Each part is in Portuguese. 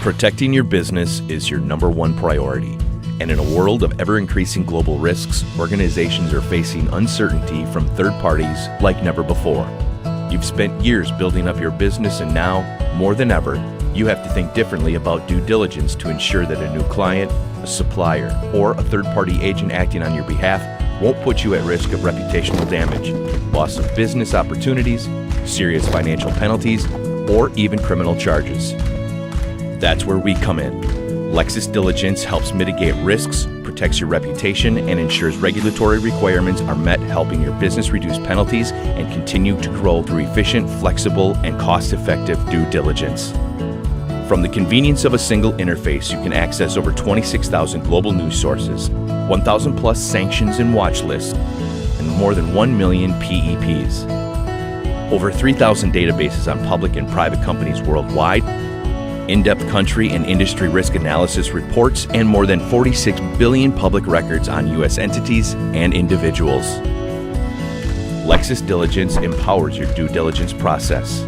Protecting your business is your number one priority. And in a world of ever-increasing global risks, organizations are facing uncertainty from third parties like never before. You've spent years building up your business, and now, more than ever, you have to think differently about due diligence to ensure that a new client, a supplier, or a third-party agent acting on your behalf won't put you at risk of reputational damage, loss of business opportunities, serious financial penalties, or even criminal charges. That's where we come in. Lexis Diligence helps mitigate risks, protects your reputation, and ensures regulatory requirements are met, helping your business reduce penalties and continue to grow through efficient, flexible, and cost-effective due diligence. From the convenience of a single interface, you can access over 26,000 global news sources, 1,000 plus sanctions and watch lists, and more than 1 million PEPs. Over 3,000 databases on public and private companies worldwide, in-depth country and industry risk analysis reports, and more than 46 billion public records on U.S. entities and individuals. Lexis Diligence empowers your due diligence process,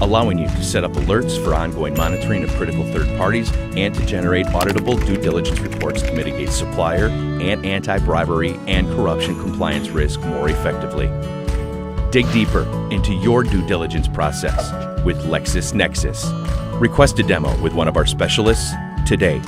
allowing you to set up alerts for ongoing monitoring of critical third parties and to generate auditable due diligence reports to mitigate supplier and anti-bribery and corruption compliance risk more effectively. Dig deeper into your due diligence process with LexisNexis. Request a demo with one of our specialists today.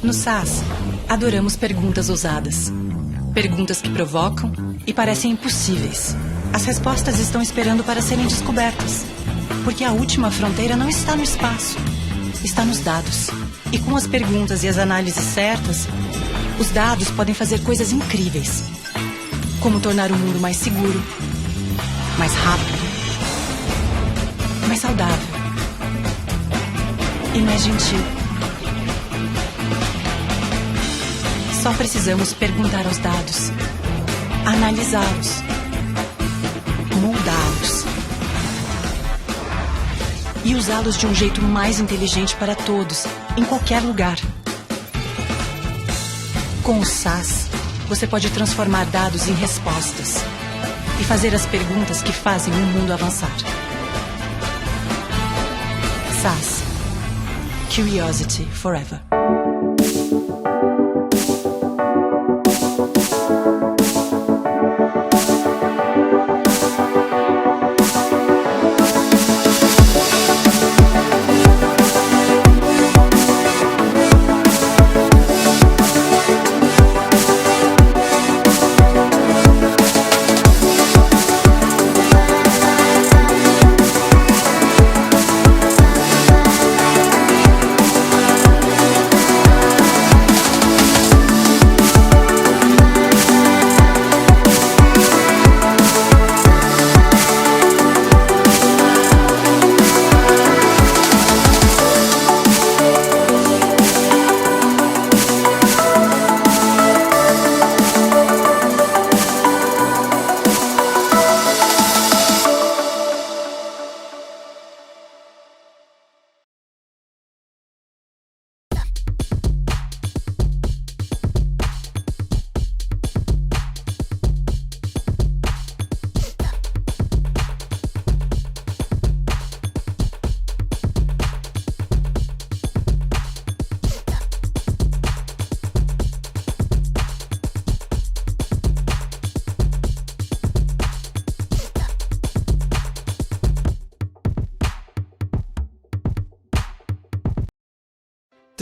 No SAS, adoramos perguntas ousadas. Perguntas que provocam e parecem impossíveis. As respostas estão esperando para serem descobertas. Porque a última fronteira não está no espaço, está nos dados. E com as perguntas e as análises certas, os dados podem fazer coisas incríveis. Como tornar o mundo mais seguro, mais rápido, mais saudável e mais gentil. Só precisamos perguntar aos dados, analisá-los, moldá-los e usá-los de um jeito mais inteligente para todos, em qualquer lugar. Com o SAS, você pode transformar dados em respostas e fazer as perguntas que fazem o mundo avançar. SAS. Curiosity Forever.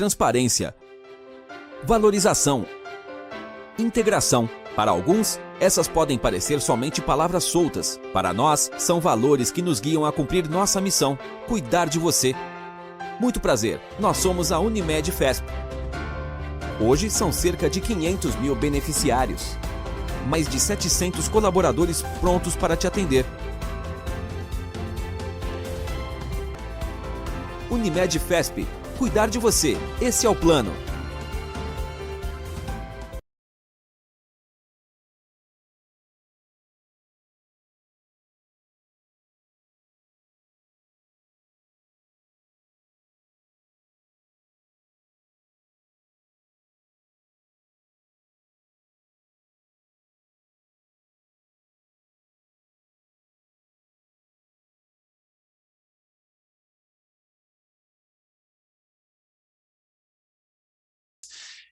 transparência, valorização, integração. Para alguns, essas podem parecer somente palavras soltas. Para nós, são valores que nos guiam a cumprir nossa missão, cuidar de você. Muito prazer, nós somos a Unimed FESP. Hoje são cerca de 500 mil beneficiários. Mais de 700 colaboradores prontos para te atender. Unimed FESP, cuidar de você, esse é o plano.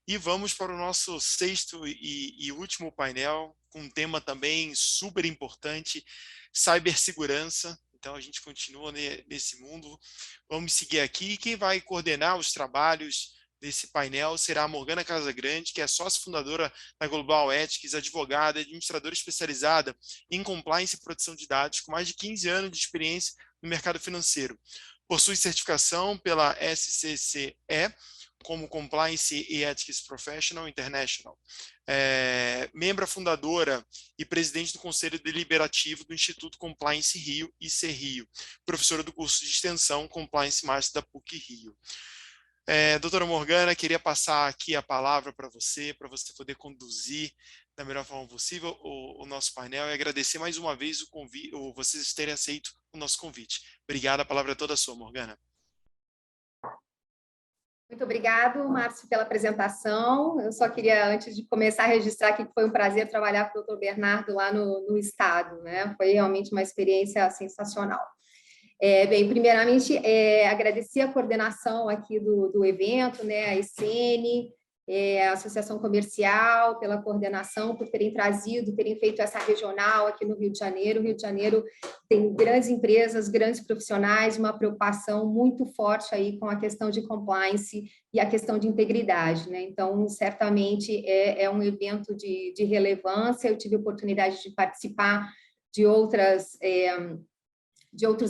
E vamos para o nosso sexto e último painel, com um tema também super importante, cibersegurança. Então, a gente continua nesse mundo. Vamos seguir aqui. Quem vai coordenar os trabalhos desse painel será a Morgana Casagrande, que é sócia fundadora da Global Ethics, advogada e administradora especializada em compliance e proteção de dados, com mais de 15 anos de experiência no mercado financeiro. Possui certificação pela SCCE, como Compliance e Ethics Professional International. Membro fundadora e presidente do Conselho Deliberativo do Instituto Compliance Rio, IC-Rio. Professora do curso de extensão Compliance Master da PUC-Rio. Doutora Morgana, queria passar aqui a palavra para você poder conduzir da melhor forma possível o nosso painel e agradecer mais uma vez vocês terem aceito o nosso convite. Obrigado, a palavra é toda sua, Morgana. Muito obrigado, Márcio, pela apresentação. Eu só queria, antes de começar, registrar aqui que foi um prazer trabalhar com o Dr. Bernardo lá no Estado, né? Foi realmente uma experiência sensacional. Bem, primeiramente, agradecer a coordenação aqui do evento, né? A ECN, a Associação Comercial, pela coordenação, por terem feito essa regional aqui no Rio de Janeiro. O Rio de Janeiro tem grandes empresas, grandes profissionais, uma preocupação muito forte aí com a questão de compliance e a questão de integridade, né? Então, certamente é um evento de relevância. Eu tive a oportunidade de participar de outros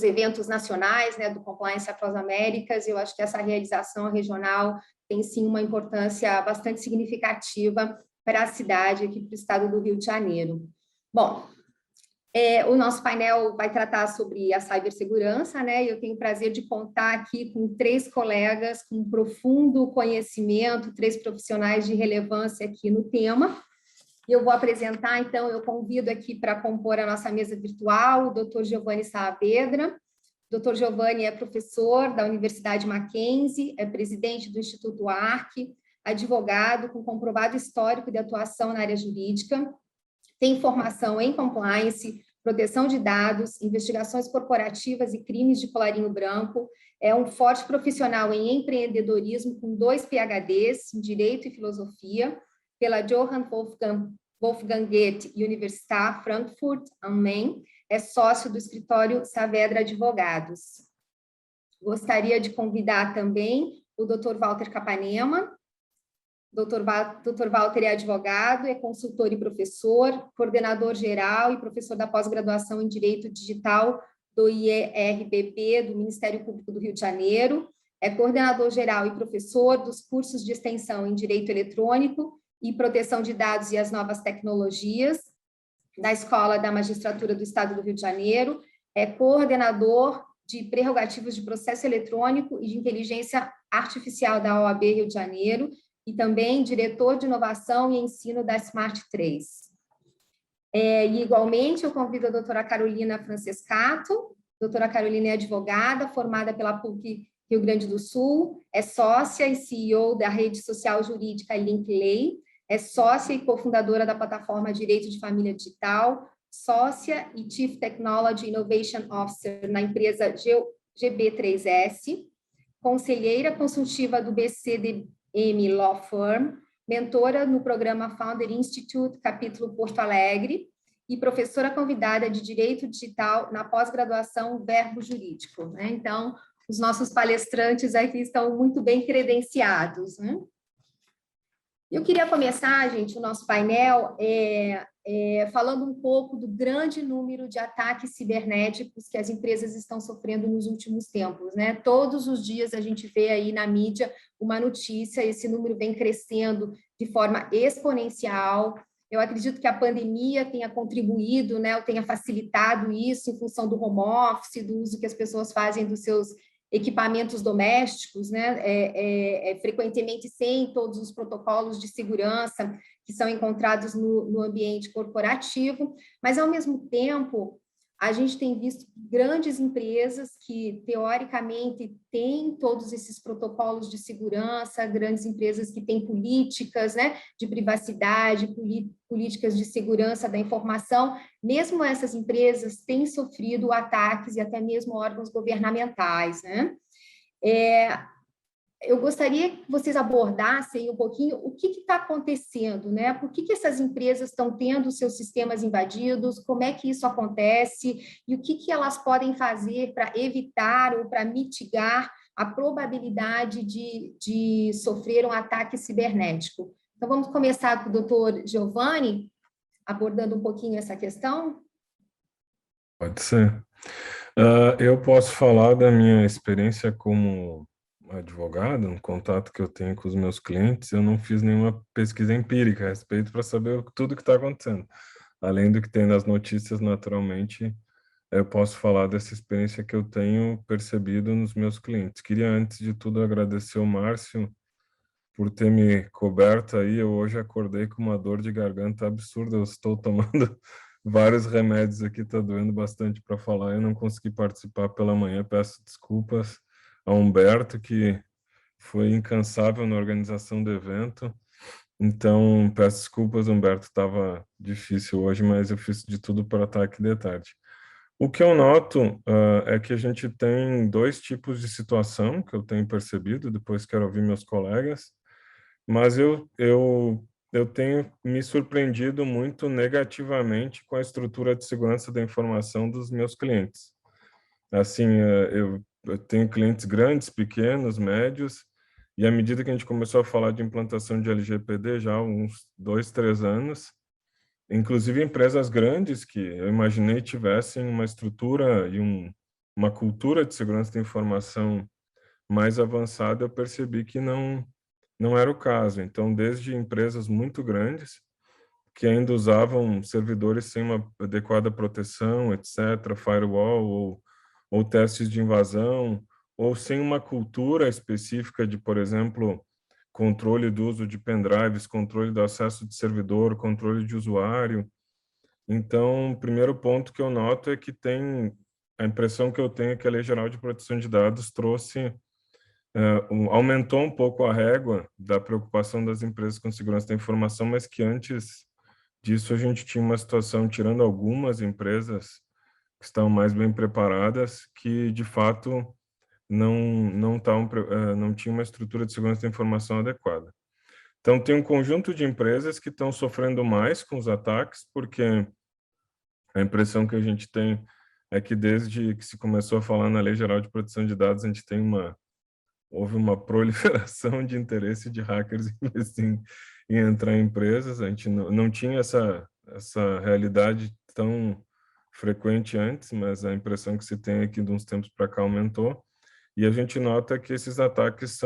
eventos nacionais, né, do Compliance Across Américas. Eu acho que essa realização regional tem, sim, uma importância bastante significativa para a cidade, aqui para o estado do Rio de Janeiro. Bom, o nosso painel vai tratar sobre a cibersegurança, né? Eu tenho o prazer de contar aqui com 3 colegas com profundo conhecimento, 3 profissionais de relevância aqui no tema. Eu vou apresentar, então, eu convido aqui para compor a nossa mesa virtual o Dr. Giovanni Saavedra. Dr. Giovanni é professor da Universidade Mackenzie, é presidente do Instituto ARC, advogado com comprovado histórico de atuação na área jurídica, tem formação em compliance, proteção de dados, investigações corporativas e crimes de colarinho branco, é um forte profissional em empreendedorismo com 2 PhDs em Direito e Filosofia, pela Johann Wolfgang Goethe Universität Frankfurt am Main, é sócio do escritório Saavedra Advogados. Gostaria de convidar também o Dr. Walter Capanema. Dr. Walter é advogado, é consultor e professor, coordenador geral e professor da pós-graduação em Direito Digital do IERBB, do Ministério Público do Rio de Janeiro, é coordenador geral e professor dos cursos de extensão em Direito Eletrônico e Proteção de Dados e as Novas Tecnologias, da Escola da Magistratura do Estado do Rio de Janeiro, é coordenador de prerrogativas de processo eletrônico e de inteligência artificial da OAB Rio de Janeiro, e também diretor de inovação e ensino da Smart 3. E, igualmente, eu convido a doutora Carolina Francescato. Doutora Carolina é advogada, formada pela PUC Rio Grande do Sul, é sócia e CEO da rede social jurídica Linkley, é sócia e cofundadora da plataforma Direito de Família Digital, sócia e Chief Technology Innovation Officer na empresa GB3S, conselheira consultiva do BCDM Law Firm, mentora no programa Founder Institute, capítulo Porto Alegre, e professora convidada de Direito Digital na pós-graduação Verbo Jurídico. Então, os nossos palestrantes aqui estão muito bem credenciados, né? Eu queria começar, gente, o nosso painel falando um pouco do grande número de ataques cibernéticos que as empresas estão sofrendo nos últimos tempos, né? Todos os dias a gente vê aí na mídia uma notícia, esse número vem crescendo de forma exponencial. Eu acredito que a pandemia tenha contribuído, né, ou tenha facilitado isso em função do home office, do uso que as pessoas fazem dos seus equipamentos domésticos, né, frequentemente sem todos os protocolos de segurança que são encontrados no ambiente corporativo, mas, ao mesmo tempo, a gente tem visto grandes empresas que, teoricamente, têm todos esses protocolos de segurança, grandes empresas que têm políticas, né, de privacidade, políticas de segurança da informação, mesmo essas empresas têm sofrido ataques e até mesmo órgãos governamentais, né? Eu gostaria que vocês abordassem um pouquinho o que está acontecendo, né? Por que essas empresas estão tendo seus sistemas invadidos, como é que isso acontece e o que elas podem fazer para evitar ou para mitigar a probabilidade de sofrer um ataque cibernético. Então, vamos começar com o doutor Giovanni, abordando um pouquinho essa questão? Pode ser. Eu posso falar da minha experiência como advogado, no contato que eu tenho com os meus clientes. Eu não fiz nenhuma pesquisa empírica a respeito para saber tudo que está acontecendo. Além do que tem nas notícias, naturalmente, eu posso falar dessa experiência que eu tenho percebido nos meus clientes. Queria, antes de tudo, agradecer o Márcio por ter me coberto aí. Eu hoje acordei com uma dor de garganta absurda. Eu estou tomando vários remédios aqui, está doendo bastante para falar. Eu não consegui participar pela manhã, peço desculpas a Humberto, que foi incansável na organização do evento. Então, peço desculpas, Humberto, estava difícil hoje, mas eu fiz de tudo para estar aqui de tarde. O que eu noto é que a gente tem dois tipos de situação que eu tenho percebido, depois quero ouvir meus colegas, mas eu tenho me surpreendido muito negativamente com a estrutura de segurança da informação dos meus clientes. Assim, eu tenho clientes grandes, pequenos, médios, e à medida que a gente começou a falar de implantação de LGPD, já há uns 2, 3 anos, inclusive empresas grandes que eu imaginei tivessem uma estrutura e uma cultura de segurança da informação mais avançada, eu percebi que não era o caso. Então, desde empresas muito grandes, que ainda usavam servidores sem uma adequada proteção, etc., firewall ou testes de invasão, ou sem uma cultura específica de, por exemplo, controle do uso de pendrives, controle do acesso de servidor, controle de usuário. Então, o primeiro ponto que eu noto é que a impressão que eu tenho é que a Lei Geral de Proteção de Dados aumentou um pouco a régua da preocupação das empresas com segurança da informação, mas que antes disso a gente tinha uma situação, tirando algumas empresas que estão mais bem preparadas, que de fato não tinha uma estrutura de segurança da informação adequada. Então, tem um conjunto de empresas que estão sofrendo mais com os ataques, porque a impressão que a gente tem é que desde que se começou a falar na Lei Geral de Proteção de Dados, a gente houve uma proliferação de interesse de hackers em entrar em empresas. A gente não tinha essa realidade tão frequente antes, mas a impressão que se tem é que de uns tempos para cá aumentou. E a gente nota que esses ataques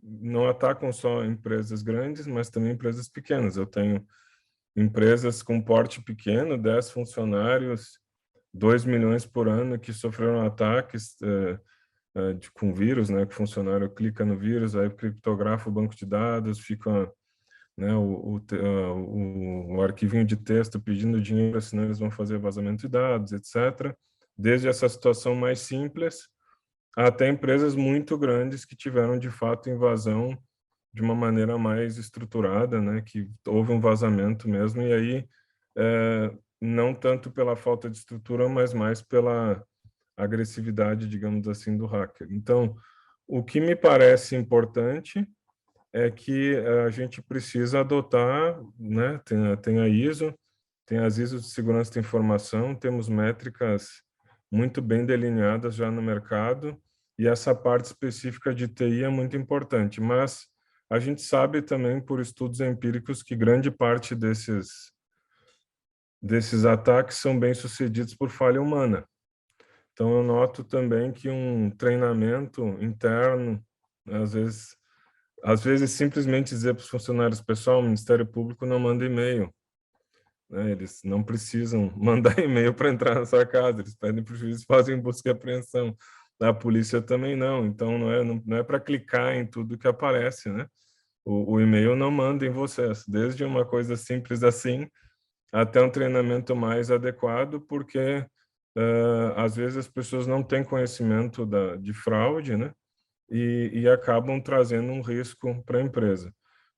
não atacam só empresas grandes, mas também empresas pequenas. Eu tenho empresas com porte pequeno, 10 funcionários, 2 milhões por ano, que sofreram ataques com vírus, né? Que o funcionário clica no vírus, aí criptografa o banco de dados, fica, né, o arquivinho de texto pedindo dinheiro, senão eles vão fazer vazamento de dados, etc. Desde essa situação mais simples até empresas muito grandes que tiveram, de fato, invasão de uma maneira mais estruturada, né, que houve um vazamento mesmo, e aí não tanto pela falta de estrutura, mas mais pela agressividade, digamos assim, do hacker. Então, o que me parece importante é que a gente precisa adotar, né, tem a ISO, tem as ISO de segurança da informação, temos métricas muito bem delineadas já no mercado, e essa parte específica de TI é muito importante, mas a gente sabe também por estudos empíricos que grande parte desses ataques são bem-sucedidos por falha humana. Então, eu noto também que um treinamento interno, às vezes simplesmente dizer para os funcionários, pessoal, o Ministério Público não manda e-mail, né? Eles não precisam mandar e-mail para entrar na sua casa, eles pedem para o juiz, fazem busca e apreensão. A polícia também não, então não é para clicar em tudo que aparece, né? O e-mail não manda em vocês, desde uma coisa simples assim até um treinamento mais adequado, porque às vezes as pessoas não têm conhecimento de fraude, né? E acabam trazendo um risco para a empresa.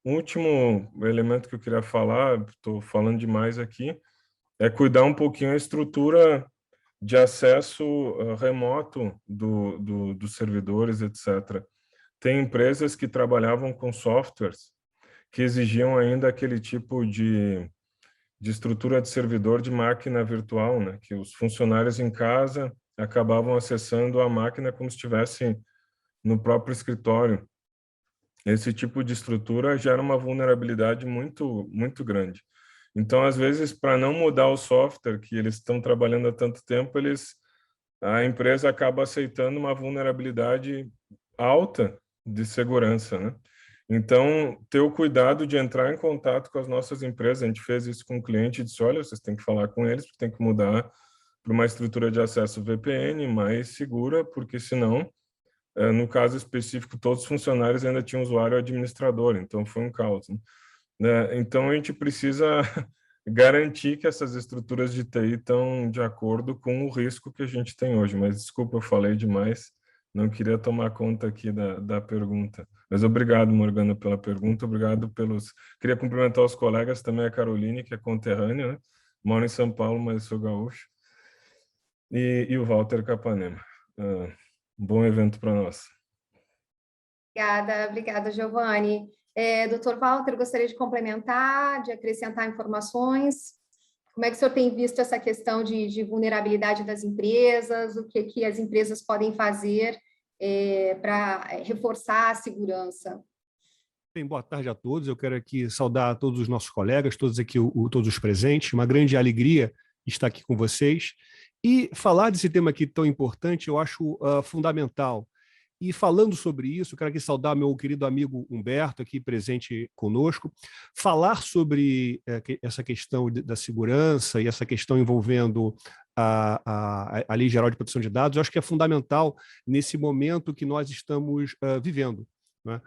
Um último elemento que eu queria falar, estou falando demais aqui, é cuidar um pouquinho a estrutura de acesso remoto dos servidores, etc. Tem empresas que trabalhavam com softwares que exigiam ainda aquele tipo de estrutura de servidor de máquina virtual, né? Que os funcionários em casa acabavam acessando a máquina como se estivessem no próprio escritório. Esse tipo de estrutura gera uma vulnerabilidade muito, muito grande. Então, às vezes, para não mudar o software que eles estão trabalhando há tanto tempo, a empresa acaba aceitando uma vulnerabilidade alta de segurança, né? Então, ter o cuidado de entrar em contato com as nossas empresas. A gente fez isso com o cliente e disse, olha, vocês têm que falar com eles, porque tem que mudar para uma estrutura de acesso VPN mais segura, porque senão, no caso específico, todos os funcionários ainda tinham usuário administrador, então foi um caos, né? Então, a gente precisa garantir que essas estruturas de TI estão de acordo com o risco que a gente tem hoje. Mas, desculpa, eu falei demais, não queria tomar conta aqui da pergunta. Mas obrigado, Morgana, pela pergunta, obrigado pelos... Queria cumprimentar os colegas, também a Caroline, que é conterrânea, né? Moro em São Paulo, mas sou gaúcho, e o Walter Capanema. Bom evento para nós. Obrigada, Giovanni. Doutor Walter, gostaria de complementar, de acrescentar informações. Como é que o senhor tem visto essa questão de vulnerabilidade das empresas? O que as empresas podem fazer para reforçar a segurança? Bem, boa tarde a todos. Eu quero aqui saudar todos os nossos colegas, todos aqui, todos os presentes. Uma grande alegria estar aqui com vocês. E falar desse tema aqui tão importante, eu acho fundamental. E falando sobre isso, quero aqui saudar meu querido amigo Humberto, aqui presente conosco, falar sobre essa questão da segurança e essa questão envolvendo a Lei Geral de Proteção de Dados, eu acho que é fundamental nesse momento que nós estamos vivendo, né?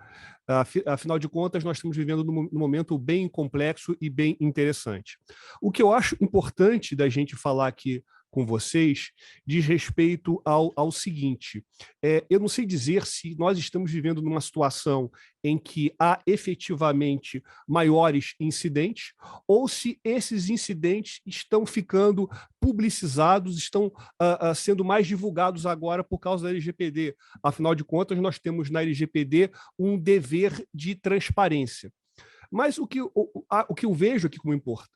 Afinal de contas, nós estamos vivendo num momento bem complexo e bem interessante. O que eu acho importante da gente falar aqui com vocês diz respeito ao seguinte, eu não sei dizer se nós estamos vivendo numa situação em que há efetivamente maiores incidentes ou se esses incidentes estão ficando publicizados, estão sendo mais divulgados agora por causa da LGPD. Afinal de contas, nós temos na LGPD um dever de transparência. Mas o que eu vejo aqui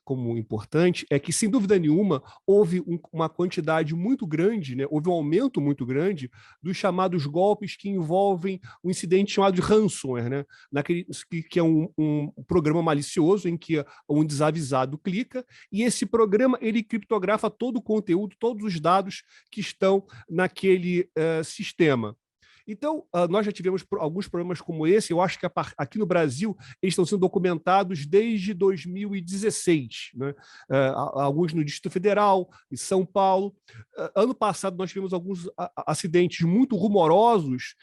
como importante é que, sem dúvida nenhuma, houve uma quantidade muito grande, né? Houve um aumento muito grande dos chamados golpes que envolvem um incidente chamado de ransomware, né? Que é um programa malicioso em que um desavisado clica e esse programa ele criptografa todo o conteúdo, todos os dados que estão naquele sistema. Então, nós já tivemos alguns problemas como esse, eu acho que aqui no Brasil eles estão sendo documentados desde 2016, né? Alguns no Distrito Federal, em São Paulo. Ano passado nós tivemos alguns acidentes muito rumorosos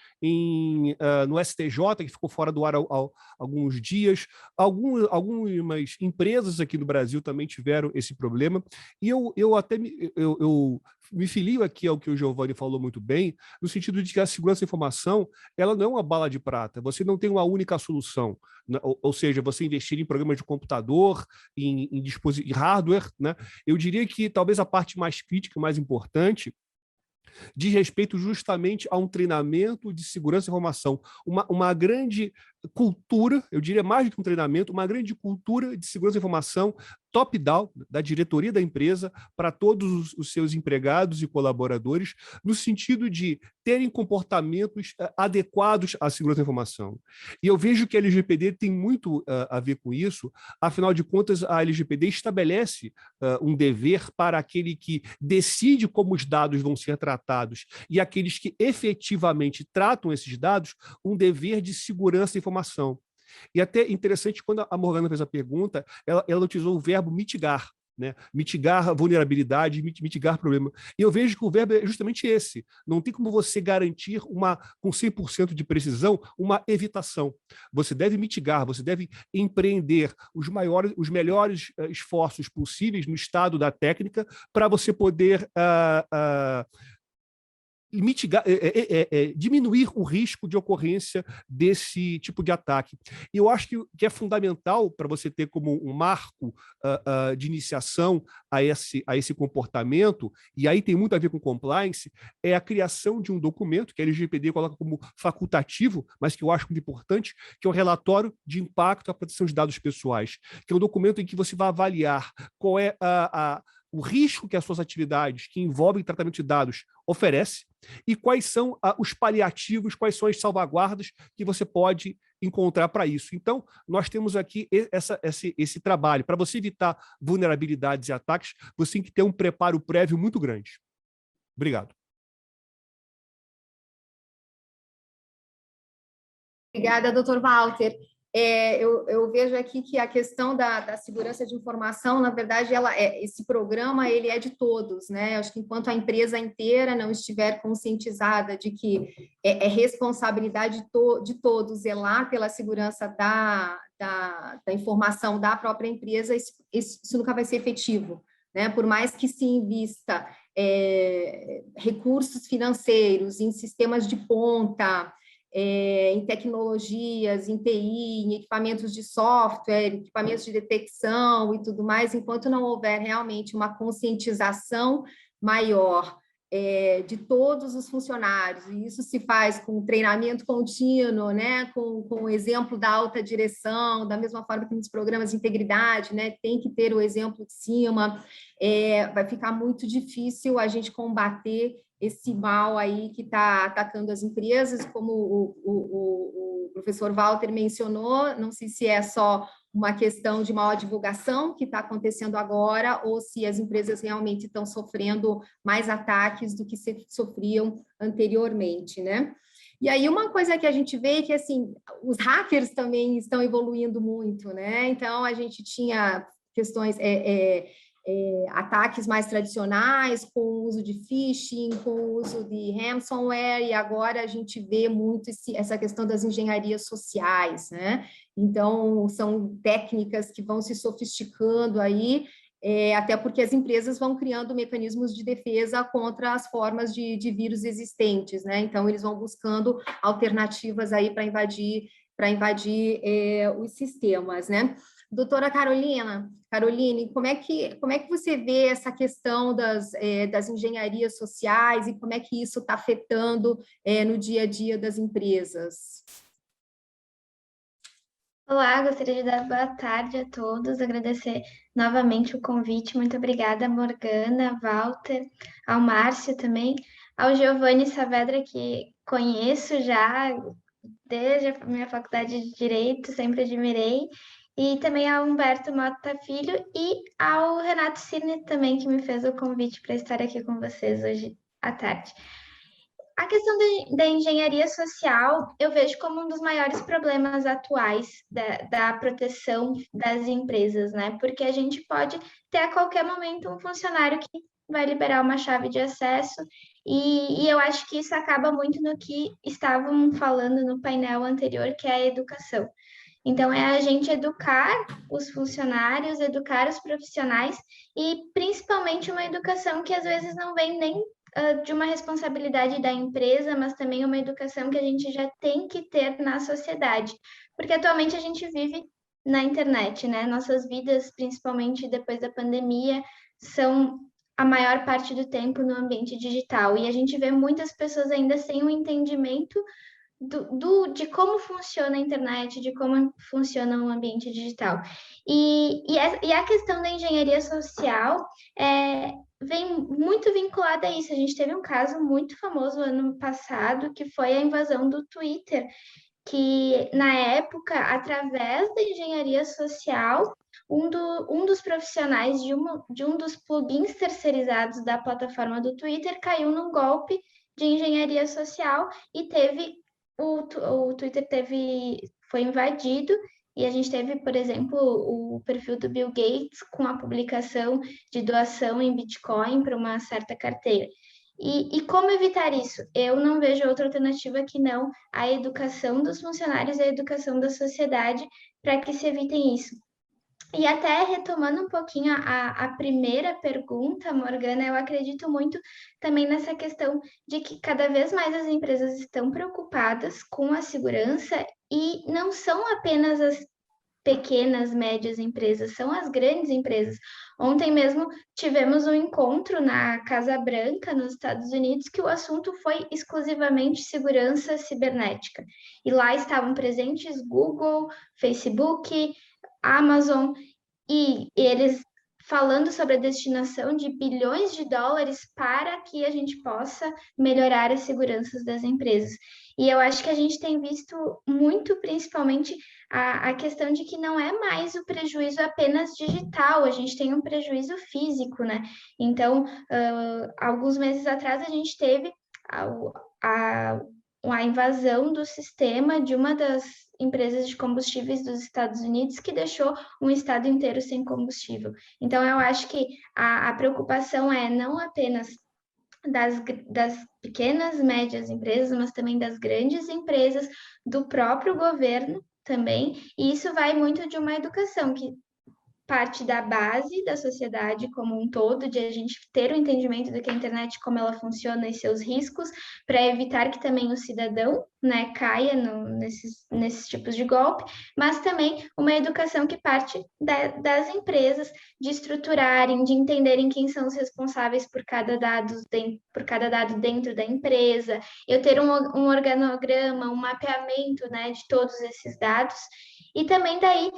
no STJ, que ficou fora do ar há alguns dias. Algumas empresas aqui no Brasil também tiveram esse problema, e eu até me filio aqui ao que o Giovanni falou muito bem, no sentido de que a segurança da informação ela não é uma bala de prata, você não tem uma única solução, né? Ou seja, você investir em programas de computador, em hardware, né? Eu diria que talvez a parte mais crítica, mais importante, diz respeito justamente a um treinamento de segurança da informação, uma grande cultura, eu diria mais do que um treinamento, uma grande cultura de segurança da informação top-down, da diretoria da empresa, para todos os seus empregados e colaboradores, no sentido de terem comportamentos adequados à segurança da informação. E eu vejo que a LGPD tem muito a ver com isso, afinal de contas, a LGPD estabelece um dever para aquele que decide como os dados vão ser tratados e aqueles que efetivamente tratam esses dados, um dever de segurança da informação. E até interessante, quando a Morgana fez a pergunta, ela utilizou o verbo mitigar, né? Mitigar a vulnerabilidade, mitigar problema. E eu vejo que o verbo é justamente esse. Não tem como você garantir com 100% de precisão uma evitação. Você deve mitigar, você deve empreender os melhores esforços possíveis no estado da técnica para você poder mitigar, diminuir o risco de ocorrência desse tipo de ataque. E eu acho que é fundamental para você ter como um marco de iniciação a esse comportamento, e aí tem muito a ver com compliance, é a criação de um documento que a LGPD coloca como facultativo, mas que eu acho muito importante, que é o relatório de impacto à proteção de dados pessoais, que é um documento em que você vai avaliar qual é o risco que as suas atividades que envolvem tratamento de dados oferece e quais são os paliativos, quais são as salvaguardas que você pode encontrar para isso. Então, nós temos aqui esse trabalho. Para você evitar vulnerabilidades e ataques, você tem que ter um preparo prévio muito grande. Obrigado. Obrigada, doutor Walter. Eu vejo aqui que a questão da segurança de informação, na verdade, esse programa ele é de todos, né? Acho que enquanto a empresa inteira não estiver conscientizada de que é responsabilidade de todos zelar pela segurança da informação da própria empresa, isso nunca vai ser efetivo, né? Por mais que se invista recursos financeiros em sistemas de ponta, em tecnologias, em TI, em equipamentos de software, equipamentos de detecção e tudo mais, enquanto não houver realmente uma conscientização maior de todos os funcionários, e isso se faz com treinamento contínuo, né, com o exemplo da alta direção, da mesma forma que nos programas de integridade, né, tem que ter o exemplo de cima, vai ficar muito difícil a gente combater esse mal aí que está atacando as empresas, como o professor Walter mencionou, não sei se é só uma questão de maior divulgação que está acontecendo agora, ou se as empresas realmente estão sofrendo mais ataques do que sofriam anteriormente, né? E aí uma coisa que a gente vê é que, assim, os hackers também estão evoluindo muito, né? Então, a gente tinha questões... ataques mais tradicionais, com o uso de phishing, com o uso de ransomware, e agora a gente vê muito essa questão das engenharias sociais, né? Então, são técnicas que vão se sofisticando aí, até porque as empresas vão criando mecanismos de defesa contra as formas de vírus existentes, né? Então, eles vão buscando alternativas aí para invadir os sistemas, né? Doutora Caroline, como é que você vê essa questão das engenharias sociais e como é que isso está afetando no dia a dia das empresas? Olá, gostaria de dar boa tarde a todos, agradecer novamente o convite, muito obrigada, Morgana, Walter, ao Márcio também, ao Giovanni Saavedra, que conheço já desde a minha faculdade de Direito, sempre admirei, e também ao Humberto Mota Filho e ao Renato Cirne também, que me fez o convite para estar aqui com vocês hoje à tarde. A questão da engenharia social, eu vejo como um dos maiores problemas atuais da proteção das empresas, né? Porque a gente pode ter a qualquer momento um funcionário que vai liberar uma chave de acesso, e eu acho que isso acaba muito no que estavam falando no painel anterior, que é a educação. Então, é a gente educar os funcionários, educar os profissionais e, principalmente, uma educação que, às vezes, não vem nem de uma responsabilidade da empresa, mas também uma educação que a gente já tem que ter na sociedade. Porque, atualmente, a gente vive na internet, né? Nossas vidas, principalmente depois da pandemia, são a maior parte do tempo no ambiente digital. E a gente vê muitas pessoas ainda sem um entendimento de como funciona a internet, de como funciona o ambiente digital. E a questão da engenharia social vem muito vinculada a isso. A gente teve um caso muito famoso ano passado, que foi a invasão do Twitter, que na época, através da engenharia social, um dos profissionais de um dos plugins terceirizados da plataforma do Twitter caiu num golpe de engenharia social e o Twitter foi invadido, e a gente teve, por exemplo, o perfil do Bill Gates com a publicação de doação em Bitcoin para uma certa carteira. E como evitar isso? Eu não vejo outra alternativa que não a educação dos funcionários e a educação da sociedade para que se evitem isso. E até retomando um pouquinho a primeira pergunta, Morgana, eu acredito muito também nessa questão de que cada vez mais as empresas estão preocupadas com a segurança, e não são apenas as pequenas, médias empresas, são as grandes empresas. Ontem mesmo tivemos um encontro na Casa Branca, nos Estados Unidos, que o assunto foi exclusivamente segurança cibernética. E lá estavam presentes Google, Facebook, Amazon, e eles falando sobre a destinação de bilhões de dólares para que a gente possa melhorar as seguranças das empresas. E eu acho que a gente tem visto muito, principalmente, a questão de que não é mais o prejuízo apenas digital, a gente tem um prejuízo físico, né? Então, alguns meses atrás, a gente teve a invasão do sistema de uma das empresas de combustíveis dos Estados Unidos, que deixou um estado inteiro sem combustível. Então, eu acho que a preocupação é não apenas das pequenas, médias empresas, mas também das grandes empresas, do próprio governo também, e isso vai muito de uma educação que parte da base da sociedade como um todo, de a gente ter o entendimento do que a internet, como ela funciona e seus riscos, para evitar que também o cidadão, né, caia nesses tipos de golpe, mas também uma educação que parte das empresas, de estruturarem, de entenderem quem são os responsáveis por cada dado dentro da empresa, eu ter um organograma, um mapeamento, né, de todos esses dados, e também daí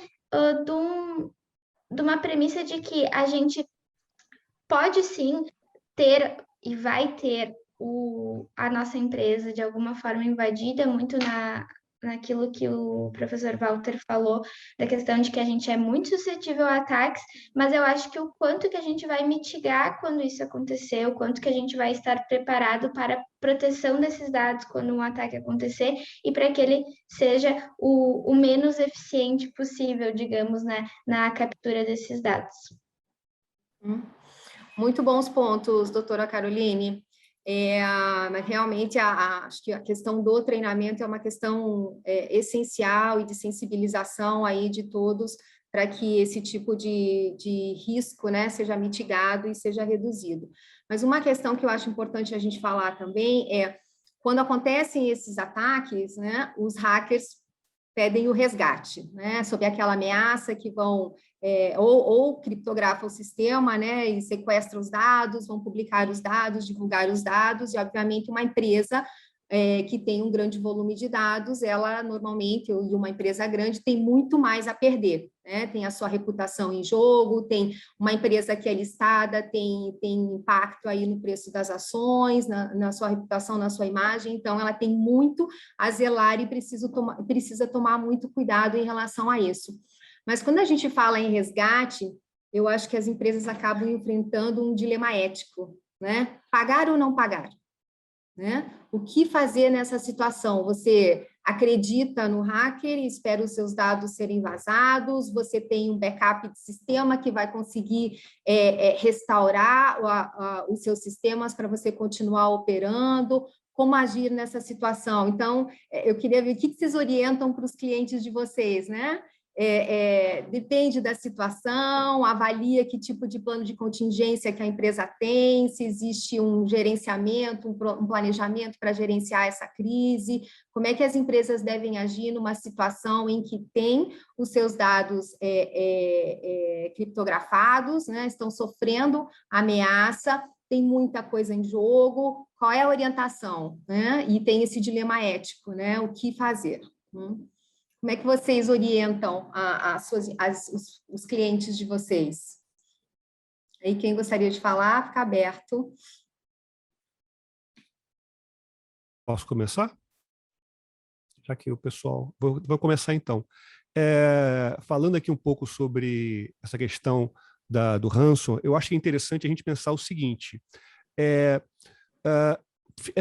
de uma premissa de que a gente pode sim ter e vai ter a nossa empresa de alguma forma invadida, muito naquilo que o professor Walter falou, da questão de que a gente é muito suscetível a ataques, mas eu acho que o quanto que a gente vai mitigar quando isso acontecer, o quanto que a gente vai estar preparado para a proteção desses dados quando um ataque acontecer, e para que ele seja o menos eficiente possível, digamos, né, na captura desses dados. Muito bons pontos, doutora Caroline. Realmente, acho que a questão do treinamento é uma questão essencial, e de sensibilização aí de todos, para que esse tipo de risco, né, seja mitigado e seja reduzido. Mas uma questão que eu acho importante a gente falar também é, quando acontecem esses ataques, né, os hackers pedem o resgate, né, sob aquela ameaça que vão ou criptografam o sistema, né, e sequestram os dados, vão publicar os dados, divulgar os dados, e obviamente uma empresa que tem um grande volume de dados, ela normalmente, e uma empresa grande, tem muito mais a perder, né? Tem a sua reputação em jogo, tem uma empresa que é listada, tem impacto aí no preço das ações, na sua reputação, na sua imagem, então ela tem muito a zelar e precisa tomar muito cuidado em relação a isso. Mas quando a gente fala em resgate, eu acho que as empresas acabam enfrentando um dilema ético, né? Pagar ou não pagar? Né? O que fazer nessa situação? Você acredita no hacker e espera os seus dados serem vazados, você tem um backup de sistema que vai conseguir restaurar os seus sistemas para você continuar operando. Como agir nessa situação? Então, eu queria ver o que vocês orientam para os clientes de vocês, né? Depende da situação, avalia que tipo de plano de contingência que a empresa tem, se existe um gerenciamento, um planejamento para gerenciar essa crise, como é que as empresas devem agir numa situação em que tem os seus dados criptografados, né, estão sofrendo ameaça, tem muita coisa em jogo, qual é a orientação, né? E tem esse dilema ético, né? O que fazer? Como é que vocês orientam os clientes de vocês? Aí quem gostaria de falar, fica aberto. Posso começar? Já que o pessoal... Vou começar então. Falando aqui um pouco sobre essa questão do ransom, eu acho interessante a gente pensar o seguinte,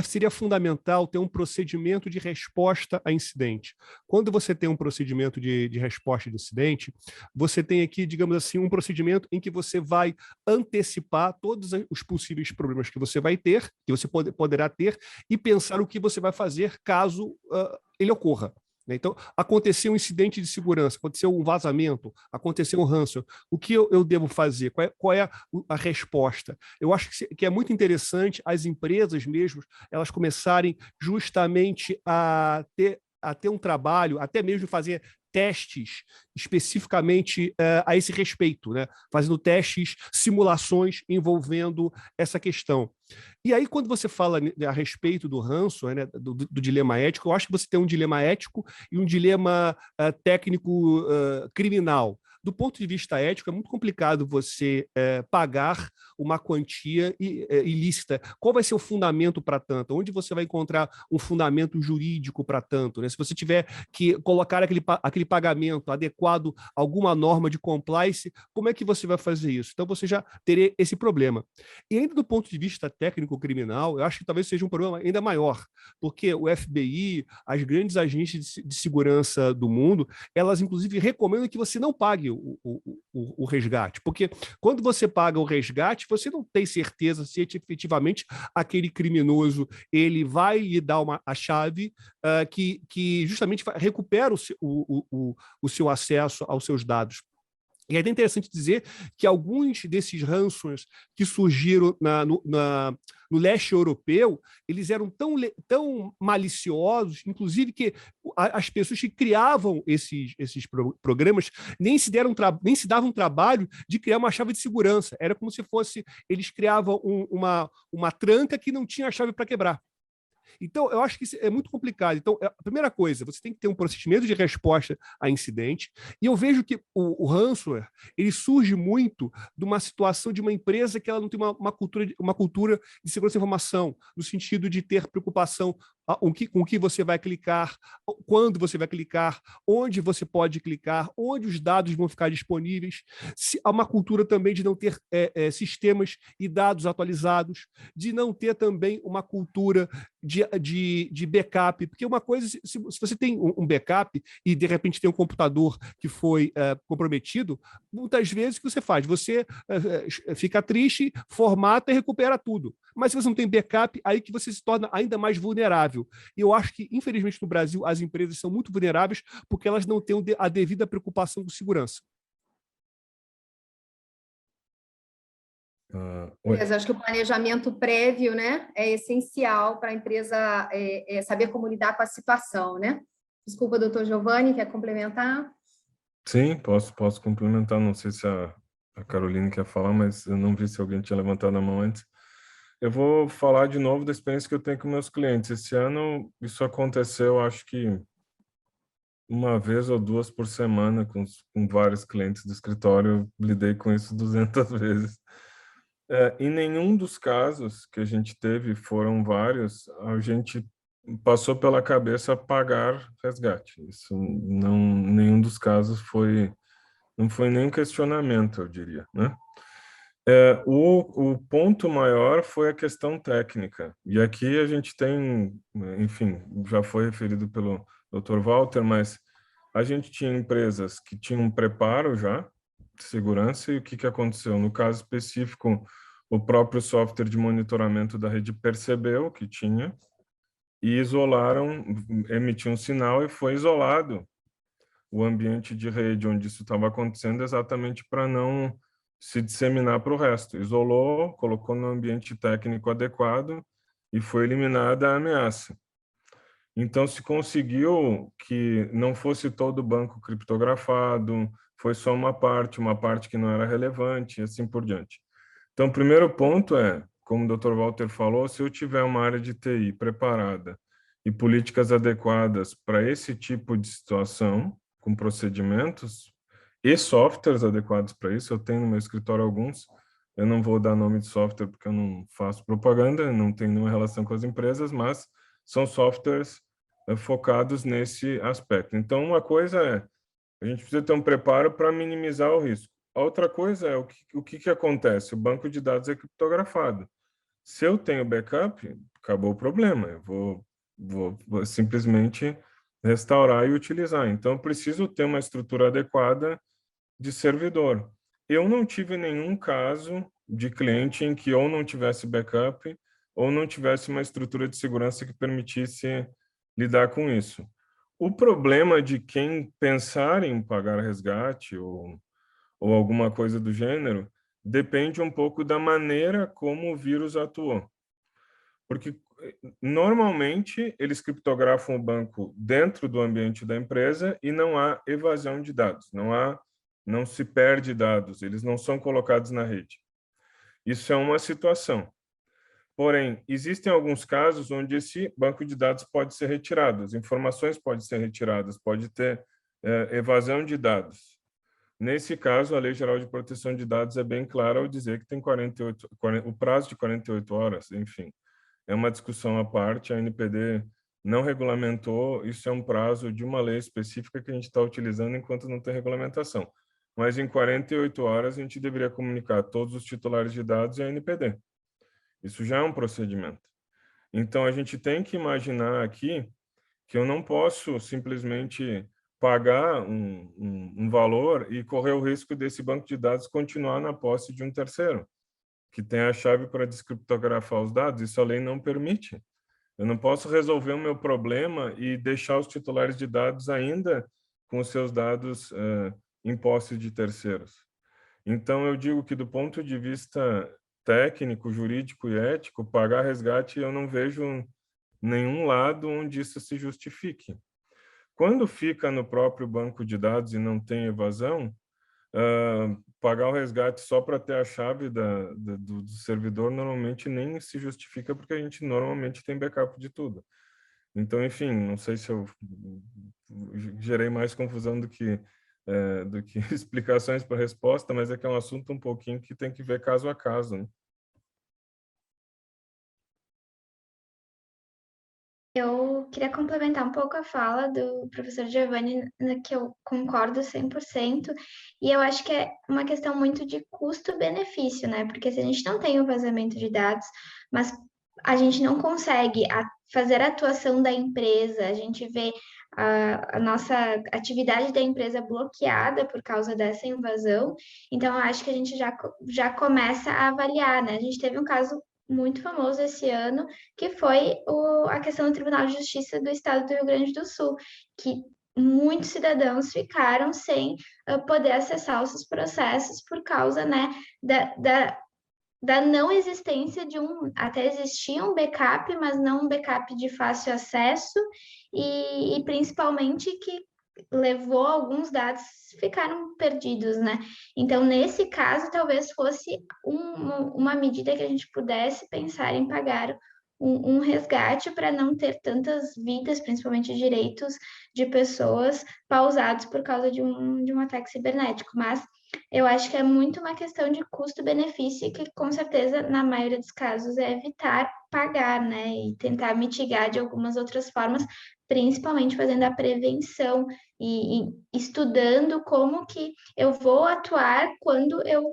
seria fundamental ter um procedimento de resposta a incidente. Quando você tem um procedimento de resposta de incidente, você tem aqui, digamos assim, um procedimento em que você vai antecipar todos os possíveis problemas que você vai ter, que você poderá ter, e pensar o que você vai fazer caso ele ocorra. Então, aconteceu um incidente de segurança, aconteceu um vazamento, aconteceu um ransom. O que eu devo fazer? Qual é a resposta? Eu acho que é muito interessante as empresas mesmo, elas começarem justamente a ter um trabalho, até mesmo fazer testes especificamente a esse respeito, né? Fazendo testes, simulações envolvendo essa questão. E aí, quando você fala a respeito do ransom, né, do dilema ético, eu acho que você tem um dilema ético e um dilema técnico criminal. Do ponto de vista ético, é muito complicado você pagar uma quantia ilícita. Qual vai ser o fundamento para tanto? Onde você vai encontrar um fundamento jurídico para tanto? Né? Se você tiver que colocar aquele pagamento adequado a alguma norma de compliance, como é que você vai fazer isso? Então, você já teria esse problema. E ainda do ponto de vista técnico-criminal, eu acho que talvez seja um problema ainda maior, porque o FBI, as grandes agências de segurança do mundo, elas, inclusive, recomendam que você não pague o resgate, porque quando você paga o resgate, você não tem certeza se efetivamente aquele criminoso ele vai lhe dar a chave que justamente recupera o seu acesso aos seus dados. E é interessante dizer que alguns desses ransoms que surgiram no leste europeu, eles eram tão maliciosos, inclusive que as pessoas que criavam esses programas nem se davam trabalho de criar uma chave de segurança. Era como se eles criavam uma tranca que não tinha a chave para quebrar. Então, eu acho que isso é muito complicado. Então, a primeira coisa, você tem que ter um procedimento de resposta a incidente, e eu vejo que o ransomware, ele surge muito de uma situação de uma empresa que ela não tem uma cultura de segurança da informação, no sentido de ter preocupação com o que você vai clicar, quando você vai clicar, onde você pode clicar, onde os dados vão ficar disponíveis. Há uma cultura também de não ter sistemas e dados atualizados, de não ter também uma cultura de backup, porque uma coisa, se você tem um backup e de repente tem um computador que foi comprometido, muitas vezes o que você faz? Você fica triste, formata e recupera tudo. Mas se você não tem backup, aí que você se torna ainda mais vulnerável. E eu acho que, infelizmente, no Brasil, as empresas são muito vulneráveis porque elas não têm a devida preocupação com segurança. Mas acho que o planejamento prévio, né, é essencial para a empresa saber como lidar com a situação, né? Desculpa, doutor Giovanni, quer complementar? Sim, posso complementar. Não sei se a Caroline quer falar, mas eu não vi se alguém tinha levantado a mão antes. Eu vou falar de novo da experiência que eu tenho com meus clientes. Esse ano, isso aconteceu, acho que uma vez ou duas por semana com vários clientes do escritório. Eu lidei com isso 200 vezes. Em nenhum dos casos que a gente teve, foram vários, a gente passou pela cabeça pagar resgate. Isso nenhum dos casos não foi nem um questionamento, eu diria, né? O ponto maior foi a questão técnica. E aqui a gente tem, enfim, já foi referido pelo Dr. Walter, mas a gente tinha empresas que tinham um preparo já de segurança, e o que aconteceu? No caso específico, o próprio software de monitoramento da rede percebeu que tinha e emitiu um sinal e foi isolado o ambiente de rede onde isso estava acontecendo, exatamente para não se disseminar para o resto. Isolou, colocou no ambiente técnico adequado e foi eliminada a ameaça. Então, se conseguiu que não fosse todo o banco criptografado, foi só uma parte que não era relevante, e assim por diante. Então, o primeiro ponto é como o Dr. Walter falou, se eu tiver uma área de TI preparada e políticas adequadas para esse tipo de situação, com procedimentos e softwares adequados para isso, eu tenho no meu escritório alguns, eu não vou dar nome de software porque eu não faço propaganda, não tenho nenhuma relação com as empresas, mas são softwares focados nesse aspecto. Então, uma coisa é, a gente precisa ter um preparo para minimizar o risco. A outra coisa é o que acontece? O banco de dados é criptografado. Se eu tenho backup, acabou o problema. Eu vou simplesmente restaurar e utilizar. Então, eu preciso ter uma estrutura adequada de servidor. Eu não tive nenhum caso de cliente em que ou não tivesse backup ou não tivesse uma estrutura de segurança que permitisse lidar com isso. O problema de quem pensar em pagar resgate ou alguma coisa do gênero depende um pouco da maneira como o vírus atuou. Porque, normalmente, eles criptografam o banco dentro do ambiente da empresa e não há evasão de dados, não se perde dados, eles não são colocados na rede. Isso é uma situação. Porém, existem alguns casos onde esse banco de dados pode ser retirado, as informações podem ser retiradas, pode ter evasão de dados. Nesse caso, a Lei Geral de Proteção de Dados é bem clara ao dizer que tem o prazo de 48 horas, enfim. É uma discussão à parte, a NPD não regulamentou, isso é um prazo de uma lei específica que a gente está utilizando enquanto não tem regulamentação. Mas em 48 horas a gente deveria comunicar a todos os titulares de dados e a NPD. Isso já é um procedimento. Então, a gente tem que imaginar aqui que eu não posso simplesmente pagar um valor e correr o risco desse banco de dados continuar na posse de um terceiro, que tem a chave para descriptografar os dados. Isso a lei não permite. Eu não posso resolver o meu problema e deixar os titulares de dados ainda com os seus dados em posse de terceiros. Então, eu digo que do ponto de vista técnico, jurídico e ético, pagar resgate, eu não vejo nenhum lado onde isso se justifique. Quando fica no próprio banco de dados e não tem evasão, pagar o resgate só para ter a chave do servidor normalmente nem se justifica, porque a gente normalmente tem backup de tudo. Então, enfim, não sei se eu gerei mais confusão do que explicações para resposta, mas é que é um assunto um pouquinho que tem que ver caso a caso, né? Eu queria complementar um pouco a fala do professor Giovanni, que eu concordo 100%, e eu acho que é uma questão muito de custo-benefício, né? Porque se a gente não tem o vazamento de dados, mas a gente não consegue fazer a atuação da empresa, a gente vê a nossa atividade da empresa bloqueada por causa dessa invasão, então eu acho que a gente já começa a avaliar, né? A gente teve um caso muito famoso esse ano, que foi a questão do Tribunal de Justiça do Estado do Rio Grande do Sul, que muitos cidadãos ficaram sem poder acessar os seus processos por causa, né, da não existência até existia um backup, mas não um backup de fácil acesso, e principalmente que levou alguns dados ficaram perdidos, né? Então, nesse caso, talvez fosse uma medida que a gente pudesse pensar em pagar um resgate para não ter tantas vidas, principalmente direitos de pessoas pausados por causa de um ataque cibernético. Mas eu acho que é muito uma questão de custo-benefício que, com certeza, na maioria dos casos, é evitar pagar, né? E tentar mitigar de algumas outras formas, principalmente fazendo a prevenção e estudando como que eu vou atuar quando eu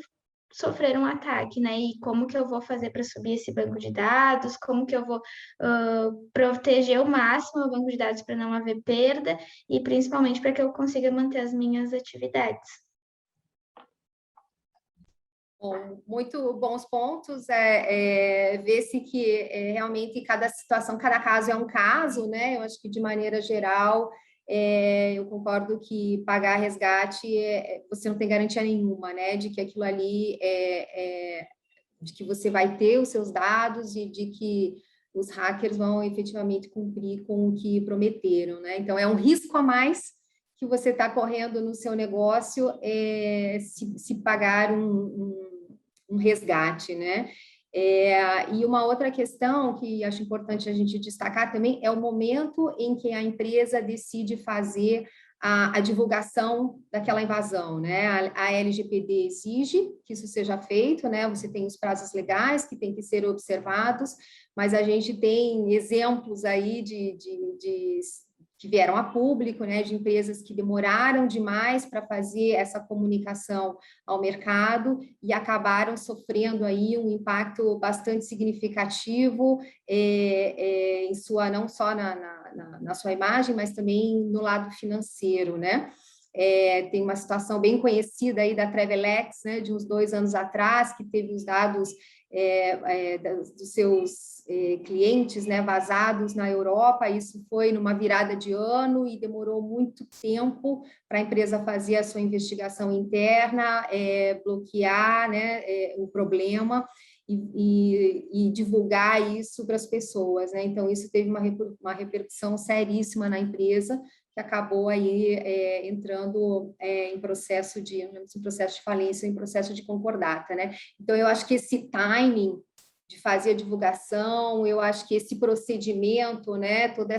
sofrer um ataque, né? E como que eu vou fazer para subir esse banco de dados, como que eu vou proteger ao máximo o banco de dados para não haver perda e principalmente para que eu consiga manter as minhas atividades. Bom, muito bons pontos. Ver-se que realmente cada situação, cada caso é um caso, né? Eu acho que de maneira geral eu concordo que pagar resgate você não tem garantia nenhuma, né? De que aquilo ali de que você vai ter os seus dados e de que os hackers vão efetivamente cumprir com o que prometeram, né? Então é um risco a mais que você está correndo no seu negócio se pagar um resgate, né? E uma outra questão que acho importante a gente destacar também é o momento em que a empresa decide fazer a divulgação daquela invasão, né? A LGPD exige que isso seja feito, né? Você tem os prazos legais que têm que ser observados, mas a gente tem exemplos aí que vieram a público, né, de empresas que demoraram demais para fazer essa comunicação ao mercado e acabaram sofrendo aí um impacto bastante significativo em sua, não só na sua imagem, mas também no lado financeiro, né? Tem uma situação bem conhecida aí da Travelex, né, de uns 2 anos atrás, que teve os dados dos seus clientes, né, vazados na Europa. Isso foi numa virada de ano e demorou muito tempo para a empresa fazer a sua investigação interna, bloquear, né, o problema e divulgar isso para as pessoas, né? Então, isso teve uma repercussão seríssima na empresa, que acabou aí entrando em processo de falência, em processo de concordata, né? Então, eu acho que esse timing de fazer a divulgação, eu acho que esse procedimento, né, toda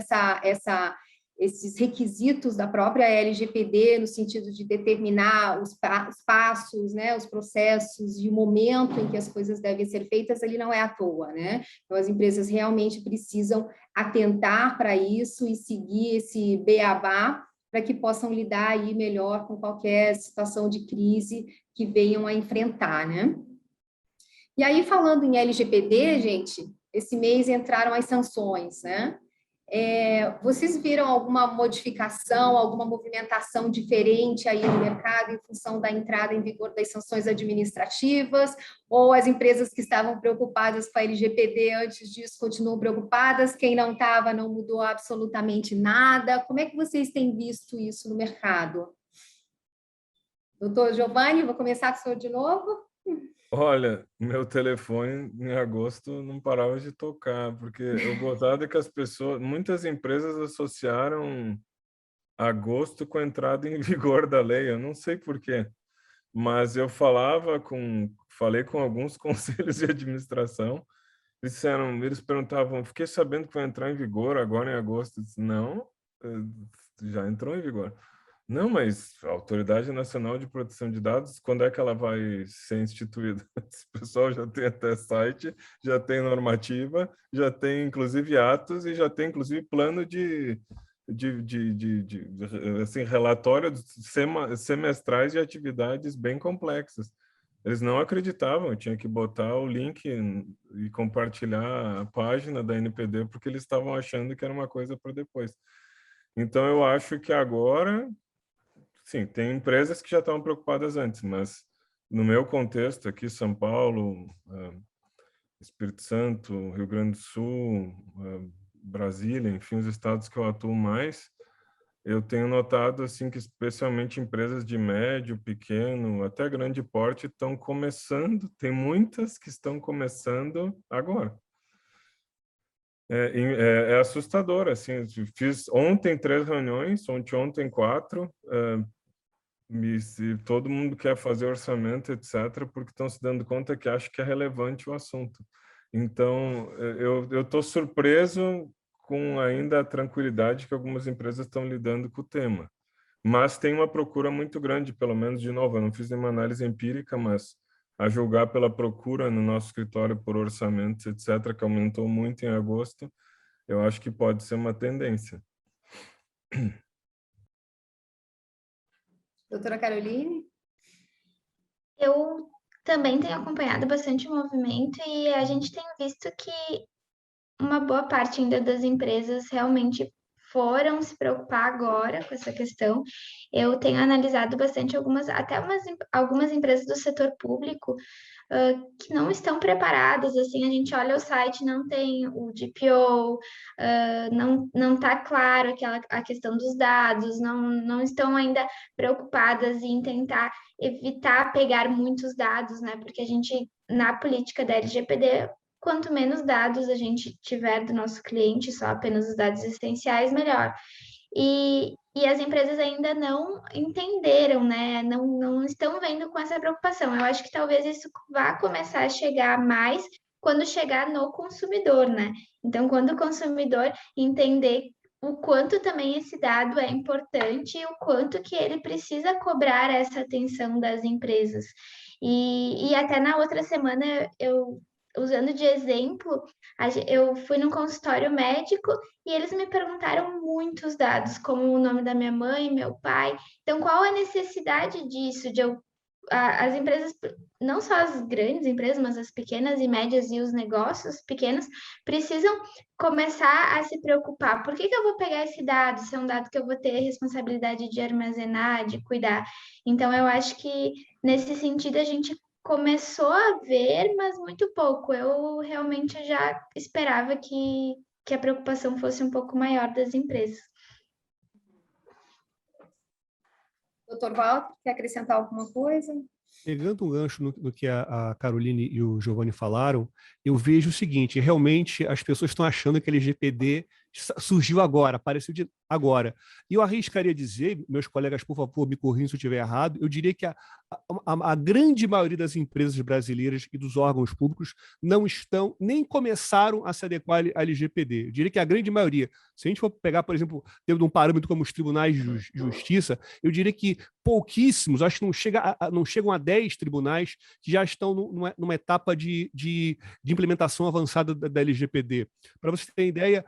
esses requisitos da própria LGPD, no sentido de determinar os passos, né, os processos e o momento em que as coisas devem ser feitas, ele não é à toa, né? Então, as empresas realmente precisam atentar para isso e seguir esse beabá para que possam lidar aí melhor com qualquer situação de crise que venham a enfrentar, né? E aí, falando em LGPD, gente, esse mês entraram as sanções, né? Vocês viram alguma modificação, alguma movimentação diferente aí no mercado em função da entrada em vigor das sanções administrativas? Ou as empresas que estavam preocupadas com a LGPD antes disso continuam preocupadas? Quem não estava não mudou absolutamente nada? Como é que vocês têm visto isso no mercado? Doutor Giovanni, vou começar com o senhor de novo. Olha, meu telefone em agosto não parava de tocar, porque o gozado é que muitas empresas associaram agosto com a entrada em vigor da lei. Eu não sei por quê, mas eu falei com alguns conselhos de administração, eles perguntavam, fiquei sabendo que vai entrar em vigor agora em agosto. Eu disse, não, já entrou em vigor. Não, mas a Autoridade Nacional de Proteção de Dados, quando é que ela vai ser instituída? O pessoal já tem até site, já tem normativa, já tem inclusive atos e já tem inclusive plano assim, relatório semestrais de atividades bem complexas. Eles não acreditavam, eu tinha que botar o link e compartilhar a página da NPD, porque eles estavam achando que era uma coisa para depois. Então, eu acho que agora... Sim, tem empresas que já estavam preocupadas antes, mas no meu contexto aqui, São Paulo, Espírito Santo, Rio Grande do Sul, Brasília, enfim, os estados que eu atuo mais, eu tenho notado assim que especialmente empresas de médio, pequeno, até grande porte estão começando, tem muitas que estão começando agora. É assustador, assim, fiz ontem 3 reuniões, ontem 4, se todo mundo quer fazer orçamento, etc., porque estão se dando conta que acho que é relevante o assunto. Então, eu estou surpreso com ainda a tranquilidade que algumas empresas estão lidando com o tema. Mas tem uma procura muito grande, pelo menos, de novo, eu não fiz nenhuma análise empírica, mas a julgar pela procura no nosso escritório por orçamentos, etc., que aumentou muito em agosto, eu acho que pode ser uma tendência. Doutora Caroline? Eu também tenho acompanhado bastante o movimento e a gente tem visto que uma boa parte ainda das empresas realmente foram se preocupar agora com essa questão. Eu tenho analisado bastante algumas empresas do setor público que não estão preparadas. Assim, a gente olha o site, não tem o DPO, não está claro a questão dos dados, não estão ainda preocupadas em tentar evitar pegar muitos dados, né? Porque a gente, na política da LGPD, quanto menos dados a gente tiver do nosso cliente, só apenas os dados essenciais, melhor. E as empresas ainda não entenderam, né? Não estão vendo com essa preocupação. Eu acho que talvez isso vá começar a chegar mais quando chegar no consumidor, né? Então, quando o consumidor entender o quanto também esse dado é importante e o quanto que ele precisa cobrar essa atenção das empresas. E até na outra semana, usando de exemplo, eu fui num consultório médico e eles me perguntaram muitos dados, como o nome da minha mãe, meu pai. Então, qual a necessidade disso, as empresas, não só as grandes empresas, mas as pequenas e médias e os negócios pequenos, precisam começar a se preocupar. Por que eu vou pegar esse dado? Se é um dado que eu vou ter responsabilidade de armazenar, de cuidar. Então, eu acho que, nesse sentido, a gente começou a ver, mas muito pouco. Eu realmente já esperava que a preocupação fosse um pouco maior das empresas. Doutor Walter, quer acrescentar alguma coisa? Pegando um gancho no que a Caroline e o Giovanni falaram, eu vejo o seguinte: realmente as pessoas estão achando que a LGPD surgiu agora, apareceu agora. E eu arriscaria dizer, meus colegas, por favor, me corrijam se eu estiver errado, eu diria que a grande maioria das empresas brasileiras e dos órgãos públicos não estão, nem começaram a se adequar à LGPD. Eu diria que a grande maioria, se a gente for pegar, por exemplo, dentro de um parâmetro como os tribunais de justiça, eu diria que pouquíssimos, acho que não chegam a 10 tribunais que já estão numa etapa de implementação avançada da LGPD. Para você ter ideia,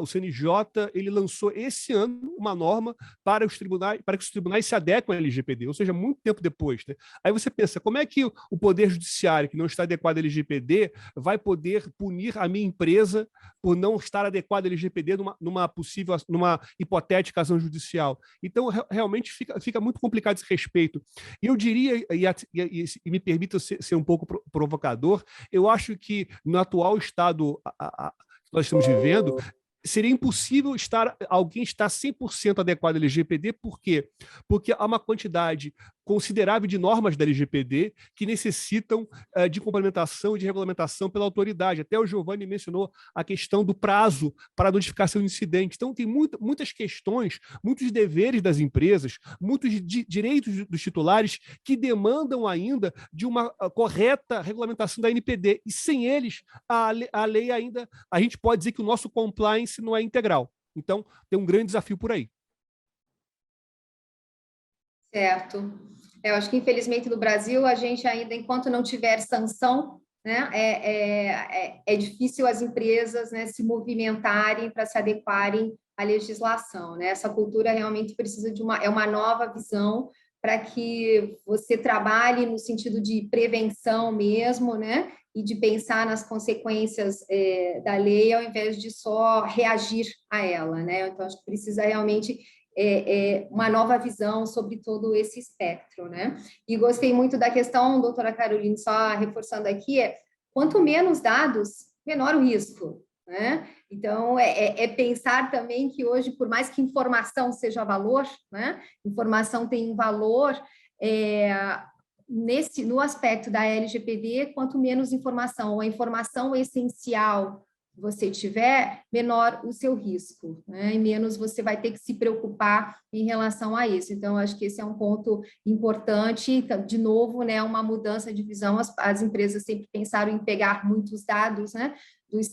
o CNJ ele lançou esse ano uma norma para que os tribunais se adequem à LGPD, ou seja, muito tempo depois. Né? Aí você pensa, como é que o Poder Judiciário, que não está adequado à LGPD, vai poder punir a minha empresa por não estar adequada à LGPD numa hipotética ação judicial? Então, realmente fica muito complicado esse respeito. E eu diria, e me permita ser um pouco provocador, eu acho que no atual estado que nós estamos vivendo, seria impossível alguém estar 100% adequado à LGPD. Por quê? Porque há uma quantidade considerável de normas da LGPD que necessitam de complementação e de regulamentação pela autoridade. Até o Giovanni mencionou a questão do prazo para notificação de incidente. Então, tem muitas questões, muitos deveres das empresas, muitos direitos dos titulares que demandam ainda de uma correta regulamentação da NPD. E sem eles, a lei ainda, a gente pode dizer que o nosso compliance não é integral. Então, tem um grande desafio por aí. Certo. Eu acho que, infelizmente, no Brasil, a gente ainda, enquanto não tiver sanção, né, é difícil as empresas, né, se movimentarem para se adequarem à legislação. Né? Essa cultura realmente precisa de uma nova visão para que você trabalhe no sentido de prevenção mesmo, né, e de pensar nas consequências da lei, ao invés de só reagir a ela. Né? Então, acho que precisa realmente uma nova visão sobre todo esse espectro, né? E gostei muito da questão, doutora Caroline, só reforçando aqui, quanto menos dados, menor o risco, né? Então, pensar também que hoje, por mais que informação seja valor, né? Informação tem um valor, no aspecto da LGPD, quanto menos informação, ou a informação essencial você tiver, menor o seu risco, né? E menos você vai ter que se preocupar em relação a isso. Então, acho que esse é um ponto importante. De novo, né, uma mudança de visão. As empresas sempre pensaram em pegar muitos dados, né, dos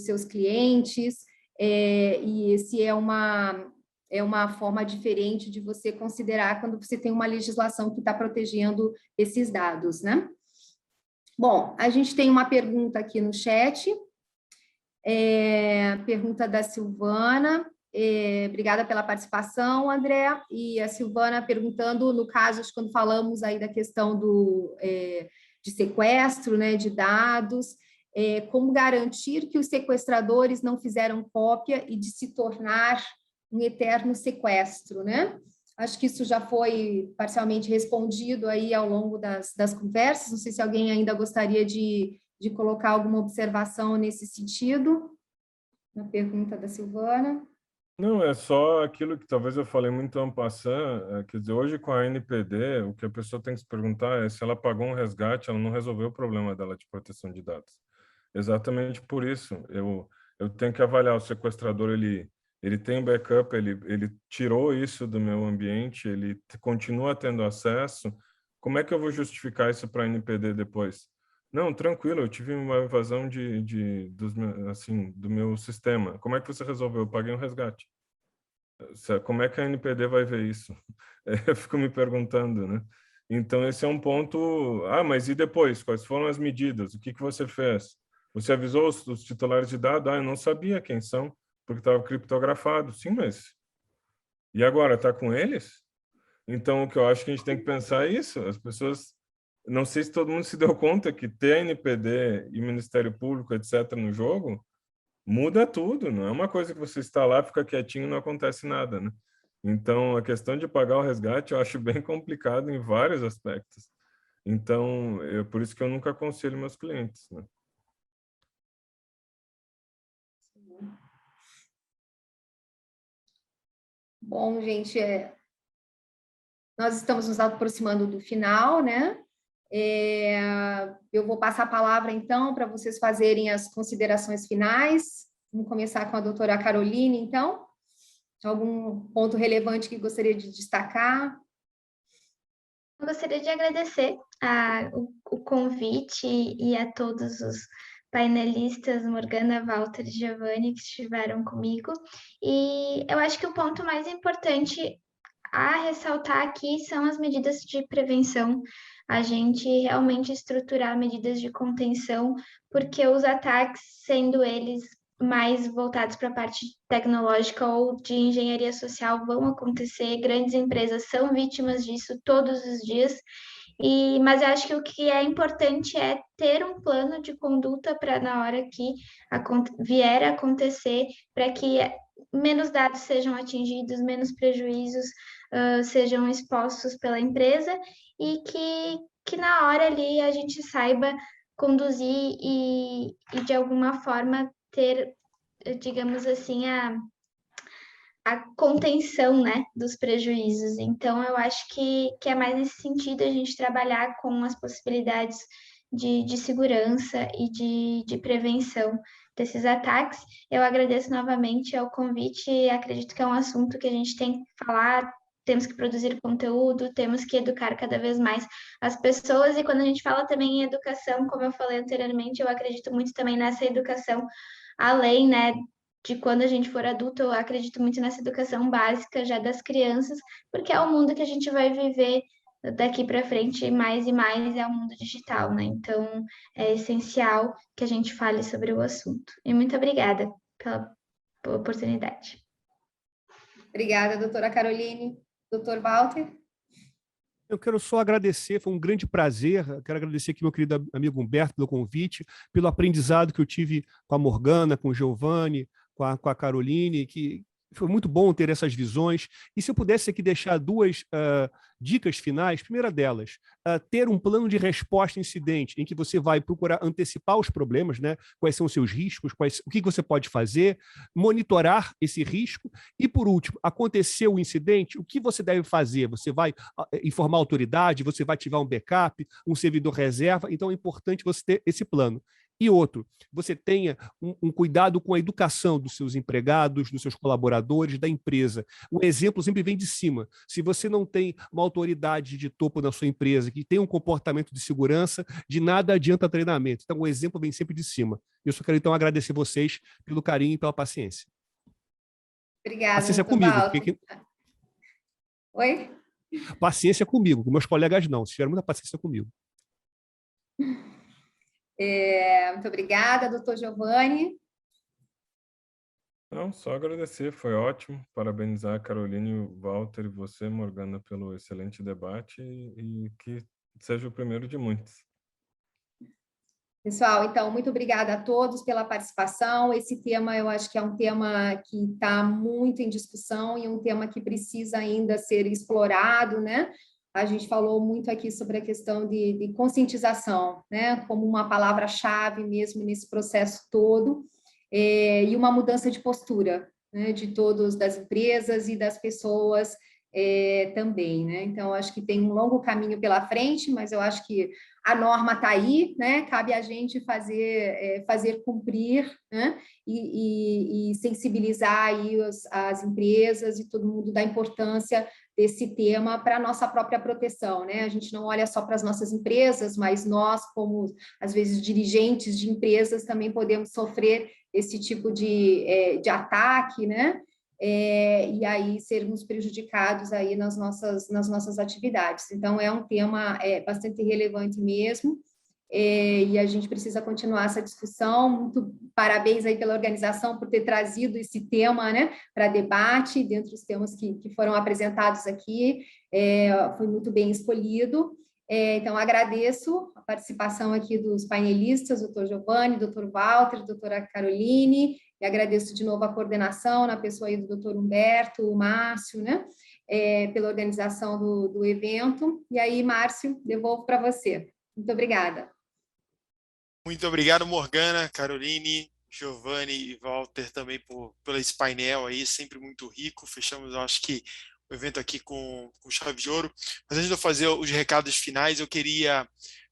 seus clientes, e esse é uma forma diferente de você considerar quando você tem uma legislação que está protegendo esses dados, né? Bom, a gente tem uma pergunta aqui no chat. Pergunta da Silvana, obrigada pela participação, André, e a Silvana perguntando, no caso, quando falamos aí da questão de sequestro, né, de dados, como garantir que os sequestradores não fizeram cópia e de se tornar um eterno sequestro, né? Acho que isso já foi parcialmente respondido aí ao longo das conversas, não sei se alguém ainda gostaria de colocar alguma observação nesse sentido, na pergunta da Silvana. Não, é só aquilo que talvez eu falei muito en passant, quer dizer, hoje com a NPD, o que a pessoa tem que se perguntar é se ela pagou um resgate, ela não resolveu o problema dela de proteção de dados. Exatamente por isso, eu tenho que avaliar o sequestrador, ele tem um backup, ele tirou isso do meu ambiente, ele continua tendo acesso, como é que eu vou justificar isso para a NPD depois? Não, tranquilo, eu tive uma evasão assim, do meu sistema. Como é que você resolveu? Eu paguei um resgate. Como é que a NPD vai ver isso? Eu fico me perguntando, né? Então, esse é um ponto... Ah, mas e depois? Quais foram as medidas? O que que você fez? Você avisou os titulares de dados? Ah, eu não sabia quem são, porque estava criptografado. Sim, mas... E agora, está com eles? Então, o que eu acho que a gente tem que pensar é isso. As pessoas... Não sei se todo mundo se deu conta que ter NPD e Ministério Público, etc., no jogo, muda tudo. Não é uma coisa que você está lá, fica quietinho e não acontece nada, né? Então, a questão de pagar o resgate eu acho bem complicado em vários aspectos. Então, por isso que eu nunca aconselho meus clientes, né? Bom, gente, nós estamos nos aproximando do final, né? Eu vou passar a palavra, então, para vocês fazerem as considerações finais. Vamos começar com a doutora Caroline, então. Algum ponto relevante que gostaria de destacar? Eu gostaria de agradecer o convite e a todos os painelistas, Morgana, Walter e Giovanni, que estiveram comigo. E eu acho que o ponto mais importante a ressaltar aqui são as medidas de prevenção, a gente realmente estruturar medidas de contenção, porque os ataques, sendo eles mais voltados para a parte tecnológica ou de engenharia social, vão acontecer, grandes empresas são vítimas disso todos os dias, mas eu acho que o que é importante é ter um plano de conduta para na hora que vier a acontecer, para que menos dados sejam atingidos, menos prejuízos sejam expostos pela empresa e que na hora ali a gente saiba conduzir e de alguma forma ter, digamos assim, a contenção, né, dos prejuízos. Então, eu acho que é mais nesse sentido a gente trabalhar com as possibilidades de segurança e de prevenção desses ataques. Eu agradeço novamente ao convite e acredito que é um assunto que a gente tem que falar, temos que produzir conteúdo, temos que educar cada vez mais as pessoas, e quando a gente fala também em educação, como eu falei anteriormente, eu acredito muito também nessa educação além, né, de quando a gente for adulto, eu acredito muito nessa educação básica já das crianças, porque é o mundo que a gente vai viver daqui para frente mais e mais, é o mundo digital, né? Então, é essencial que a gente fale sobre o assunto. E muito obrigada pela oportunidade. Obrigada, doutora Caroline. Doutor Walter? Eu quero só agradecer, foi um grande prazer. Quero agradecer aqui meu querido amigo Humberto pelo convite, pelo aprendizado que eu tive com a Morgana, com o Giovanni, com a Caroline, que foi muito bom ter essas visões. E se eu pudesse aqui deixar duas dicas finais, primeira delas, ter um plano de resposta a incidente, em que você vai procurar antecipar os problemas, né? Quais são os seus riscos, o que você pode fazer, monitorar esse risco. E, por último, aconteceu o incidente, o que você deve fazer? Você vai informar a autoridade, você vai ativar um backup, um servidor reserva, então é importante você ter esse plano. E outro, você tenha um cuidado com a educação dos seus empregados, dos seus colaboradores, da empresa. O exemplo sempre vem de cima. Se você não tem uma autoridade de topo na sua empresa que tem um comportamento de segurança, de nada adianta treinamento. Então, o exemplo vem sempre de cima. Eu só quero, então, agradecer vocês pelo carinho e pela paciência. Obrigada, paciência doutor comigo. Walter. Oi? Paciência comigo, com meus colegas não. Vocês tiveram muita paciência comigo. Muito obrigada, doutor Giovanni. Não, só agradecer, foi ótimo. Parabenizar a Caroline, o Walter e você, Morgana, pelo excelente debate e que seja o primeiro de muitos. Pessoal, então, muito obrigada a todos pela participação. Esse tema, eu acho que é um tema que está muito em discussão e um tema que precisa ainda ser explorado, né? A gente falou muito aqui sobre a questão de conscientização, né? Como uma palavra-chave mesmo nesse processo todo, e uma mudança de postura, né? De todos, das empresas e das pessoas também, né? Então, acho que tem um longo caminho pela frente, mas eu acho que a norma está aí, né? Cabe a gente fazer cumprir, né? E sensibilizar aí as empresas e todo mundo da importância desse tema para a nossa própria proteção, né? A gente não olha só para as nossas empresas, mas nós, como, às vezes, dirigentes de empresas, também podemos sofrer esse tipo de ataque, né? E aí sermos prejudicados aí nas nossas atividades. Então, é um tema bastante relevante mesmo, e a gente precisa continuar essa discussão. Muito parabéns aí pela organização por ter trazido esse tema, né, para debate, dentre os temas que foram apresentados aqui, foi muito bem escolhido. Então, agradeço a participação aqui dos painelistas, doutor Giovanni, doutor Walter, doutora Caroline, e agradeço de novo a coordenação, na pessoa aí do doutor Humberto, o Márcio, né, pela organização do evento. E aí, Márcio, devolvo para você. Muito obrigada. Muito obrigado, Morgana, Caroline, Giovanni e Walter também pelo esse painel aí, sempre muito rico. Fechamos, eu acho que, o evento aqui com chave de ouro. Mas antes de eu fazer os recados finais, eu queria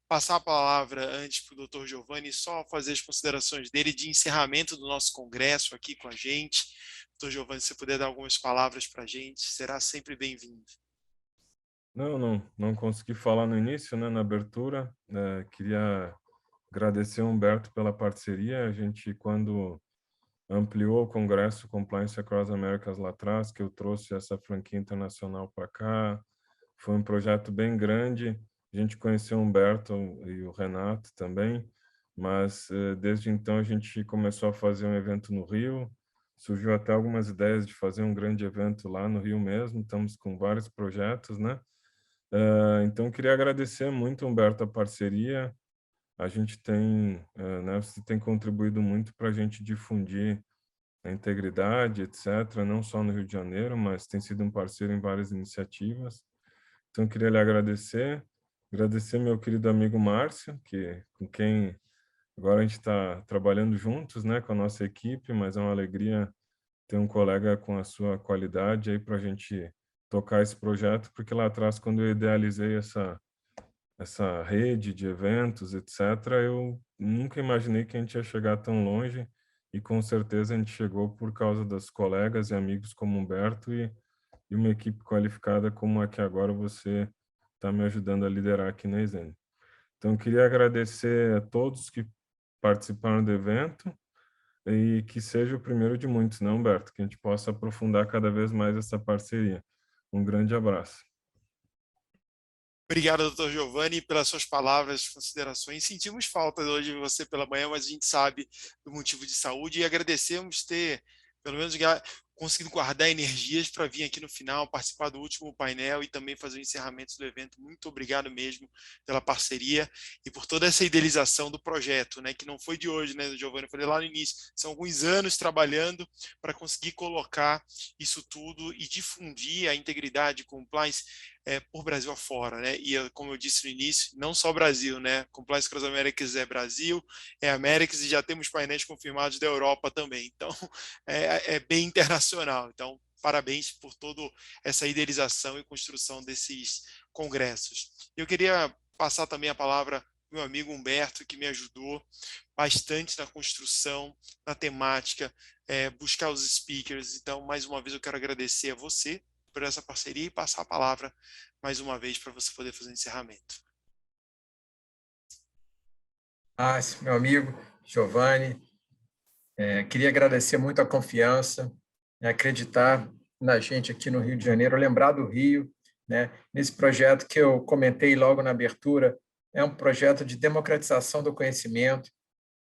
passar a palavra antes para o doutor Giovanni, só fazer as considerações dele de encerramento do nosso congresso aqui com a gente. Doutor Giovanni, se você puder dar algumas palavras para a gente, será sempre bem-vindo. Não consegui falar no início, né, na abertura. Queria agradecer ao Humberto pela parceria. A gente, quando ampliou o Congresso Compliance Across Americas lá atrás, que eu trouxe essa franquia internacional para cá, foi um projeto bem grande. A gente conheceu o Humberto e o Renato também, mas desde então a gente começou a fazer um evento no Rio. Surgiu até algumas ideias de fazer um grande evento lá no Rio mesmo. Estamos com vários projetos, né? Então, queria agradecer muito, Humberto, a parceria. A gente tem, né, você tem contribuído muito para a gente difundir a integridade, etc., não só no Rio de Janeiro, mas tem sido um parceiro em várias iniciativas. Então, queria lhe agradecer meu querido amigo Márcio, com quem agora a gente está trabalhando juntos, né, com a nossa equipe, mas é uma alegria ter um colega com a sua qualidade aí para a gente tocar esse projeto, porque lá atrás, quando eu idealizei essa rede de eventos, etc., eu nunca imaginei que a gente ia chegar tão longe, e com certeza a gente chegou por causa dos colegas e amigos como Humberto e uma equipe qualificada como a que agora você está me ajudando a liderar aqui na ESN. Então, eu queria agradecer a todos que participaram do evento e que seja o primeiro de muitos, né, Humberto? Que a gente possa aprofundar cada vez mais essa parceria. Um grande abraço. Obrigado, doutor Giovanni, pelas suas palavras, considerações. Sentimos falta hoje de você pela manhã, mas a gente sabe do motivo de saúde, e agradecemos ter, pelo menos, conseguido guardar energias para vir aqui no final, participar do último painel e também fazer o encerramento do evento. Muito obrigado mesmo pela parceria e por toda essa idealização do projeto, né, que não foi de hoje, né, Giovanni? Eu falei lá no início, são alguns anos trabalhando para conseguir colocar isso tudo e difundir a integridade, compliance, por Brasil afora, né? E como eu disse no início, não só Brasil, né? Compliance Across Americas é Brasil, é Américas, e já temos painéis confirmados da Europa também. Então, é bem internacional. Então, parabéns por toda essa idealização e construção desses congressos. Eu queria passar também a palavra ao meu amigo Humberto, que me ajudou bastante na construção, na temática, buscar os speakers. Então, mais uma vez, eu quero agradecer a você por essa parceria e passar a palavra mais uma vez para você poder fazer o encerramento. Meu amigo Giovanni, queria agradecer muito a confiança, acreditar na gente aqui no Rio de Janeiro, lembrar do Rio, né? Nesse projeto que eu comentei logo na abertura, é um projeto de democratização do conhecimento,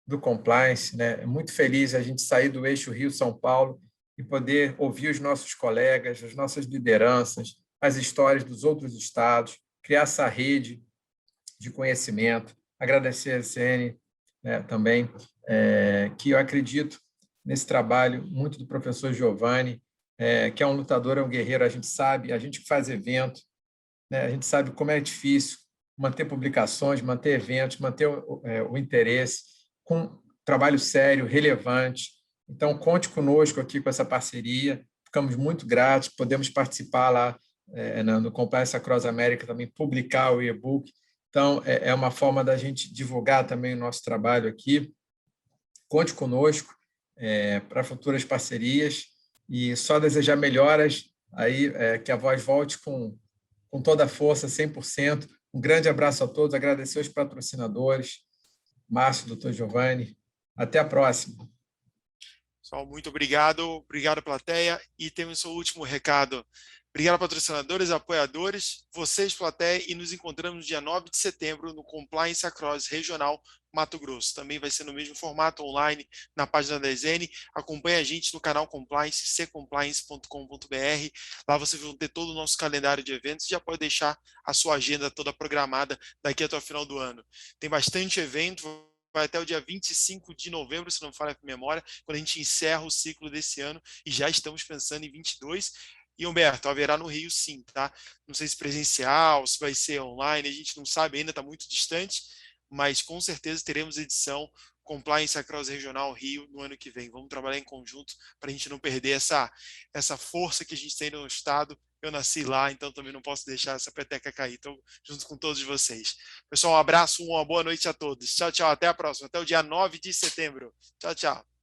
do compliance, né? É muito feliz a gente sair do eixo Rio-São Paulo e poder ouvir os nossos colegas, as nossas lideranças, as histórias dos outros estados, criar essa rede de conhecimento. Agradecer a ESN, né, também, que eu acredito nesse trabalho muito do professor Giovanni, que é um lutador, é um guerreiro, a gente sabe, a gente que faz evento, né, a gente sabe como é difícil manter publicações, manter eventos, manter o interesse, com trabalho sério, relevante. Então, conte conosco aqui com essa parceria, ficamos muito gratos, podemos participar lá no Compliance Across America, também publicar o e-book. Então, é uma forma da gente divulgar também o nosso trabalho aqui. Conte conosco para futuras parcerias e só desejar melhoras aí, que a Voz volte com toda a força, 100%. Um grande abraço a todos, agradecer aos patrocinadores, Márcio, doutor Giovanni. Até a próxima. Pessoal, muito obrigado. Obrigado, plateia. E temos o último recado. Obrigado, patrocinadores, apoiadores, vocês, plateia, e nos encontramos no dia 9 de setembro no Compliance Across Regional Mato Grosso. Também vai ser no mesmo formato, online, na página da ESN. Acompanhe a gente no canal Compliance, ccompliance.com.br. Lá vocês vão ter todo o nosso calendário de eventos e já pode deixar a sua agenda toda programada daqui até o final do ano. Tem bastante evento, vai até o dia 25 de novembro, se não me falha a memória, quando a gente encerra o ciclo desse ano e já estamos pensando em 22. E, Humberto, haverá no Rio sim, tá? Não sei se presencial, se vai ser online, a gente não sabe ainda, está muito distante, mas com certeza teremos edição Compliance Across Regional Rio no ano que vem. Vamos trabalhar em conjunto para a gente não perder essa força que a gente tem no estado. Eu nasci lá, então também não posso deixar essa peteca cair. Então, junto com todos vocês. Pessoal, um abraço, uma boa noite a todos. Tchau, tchau. Até a próxima. Até o dia 9 de setembro. Tchau, tchau.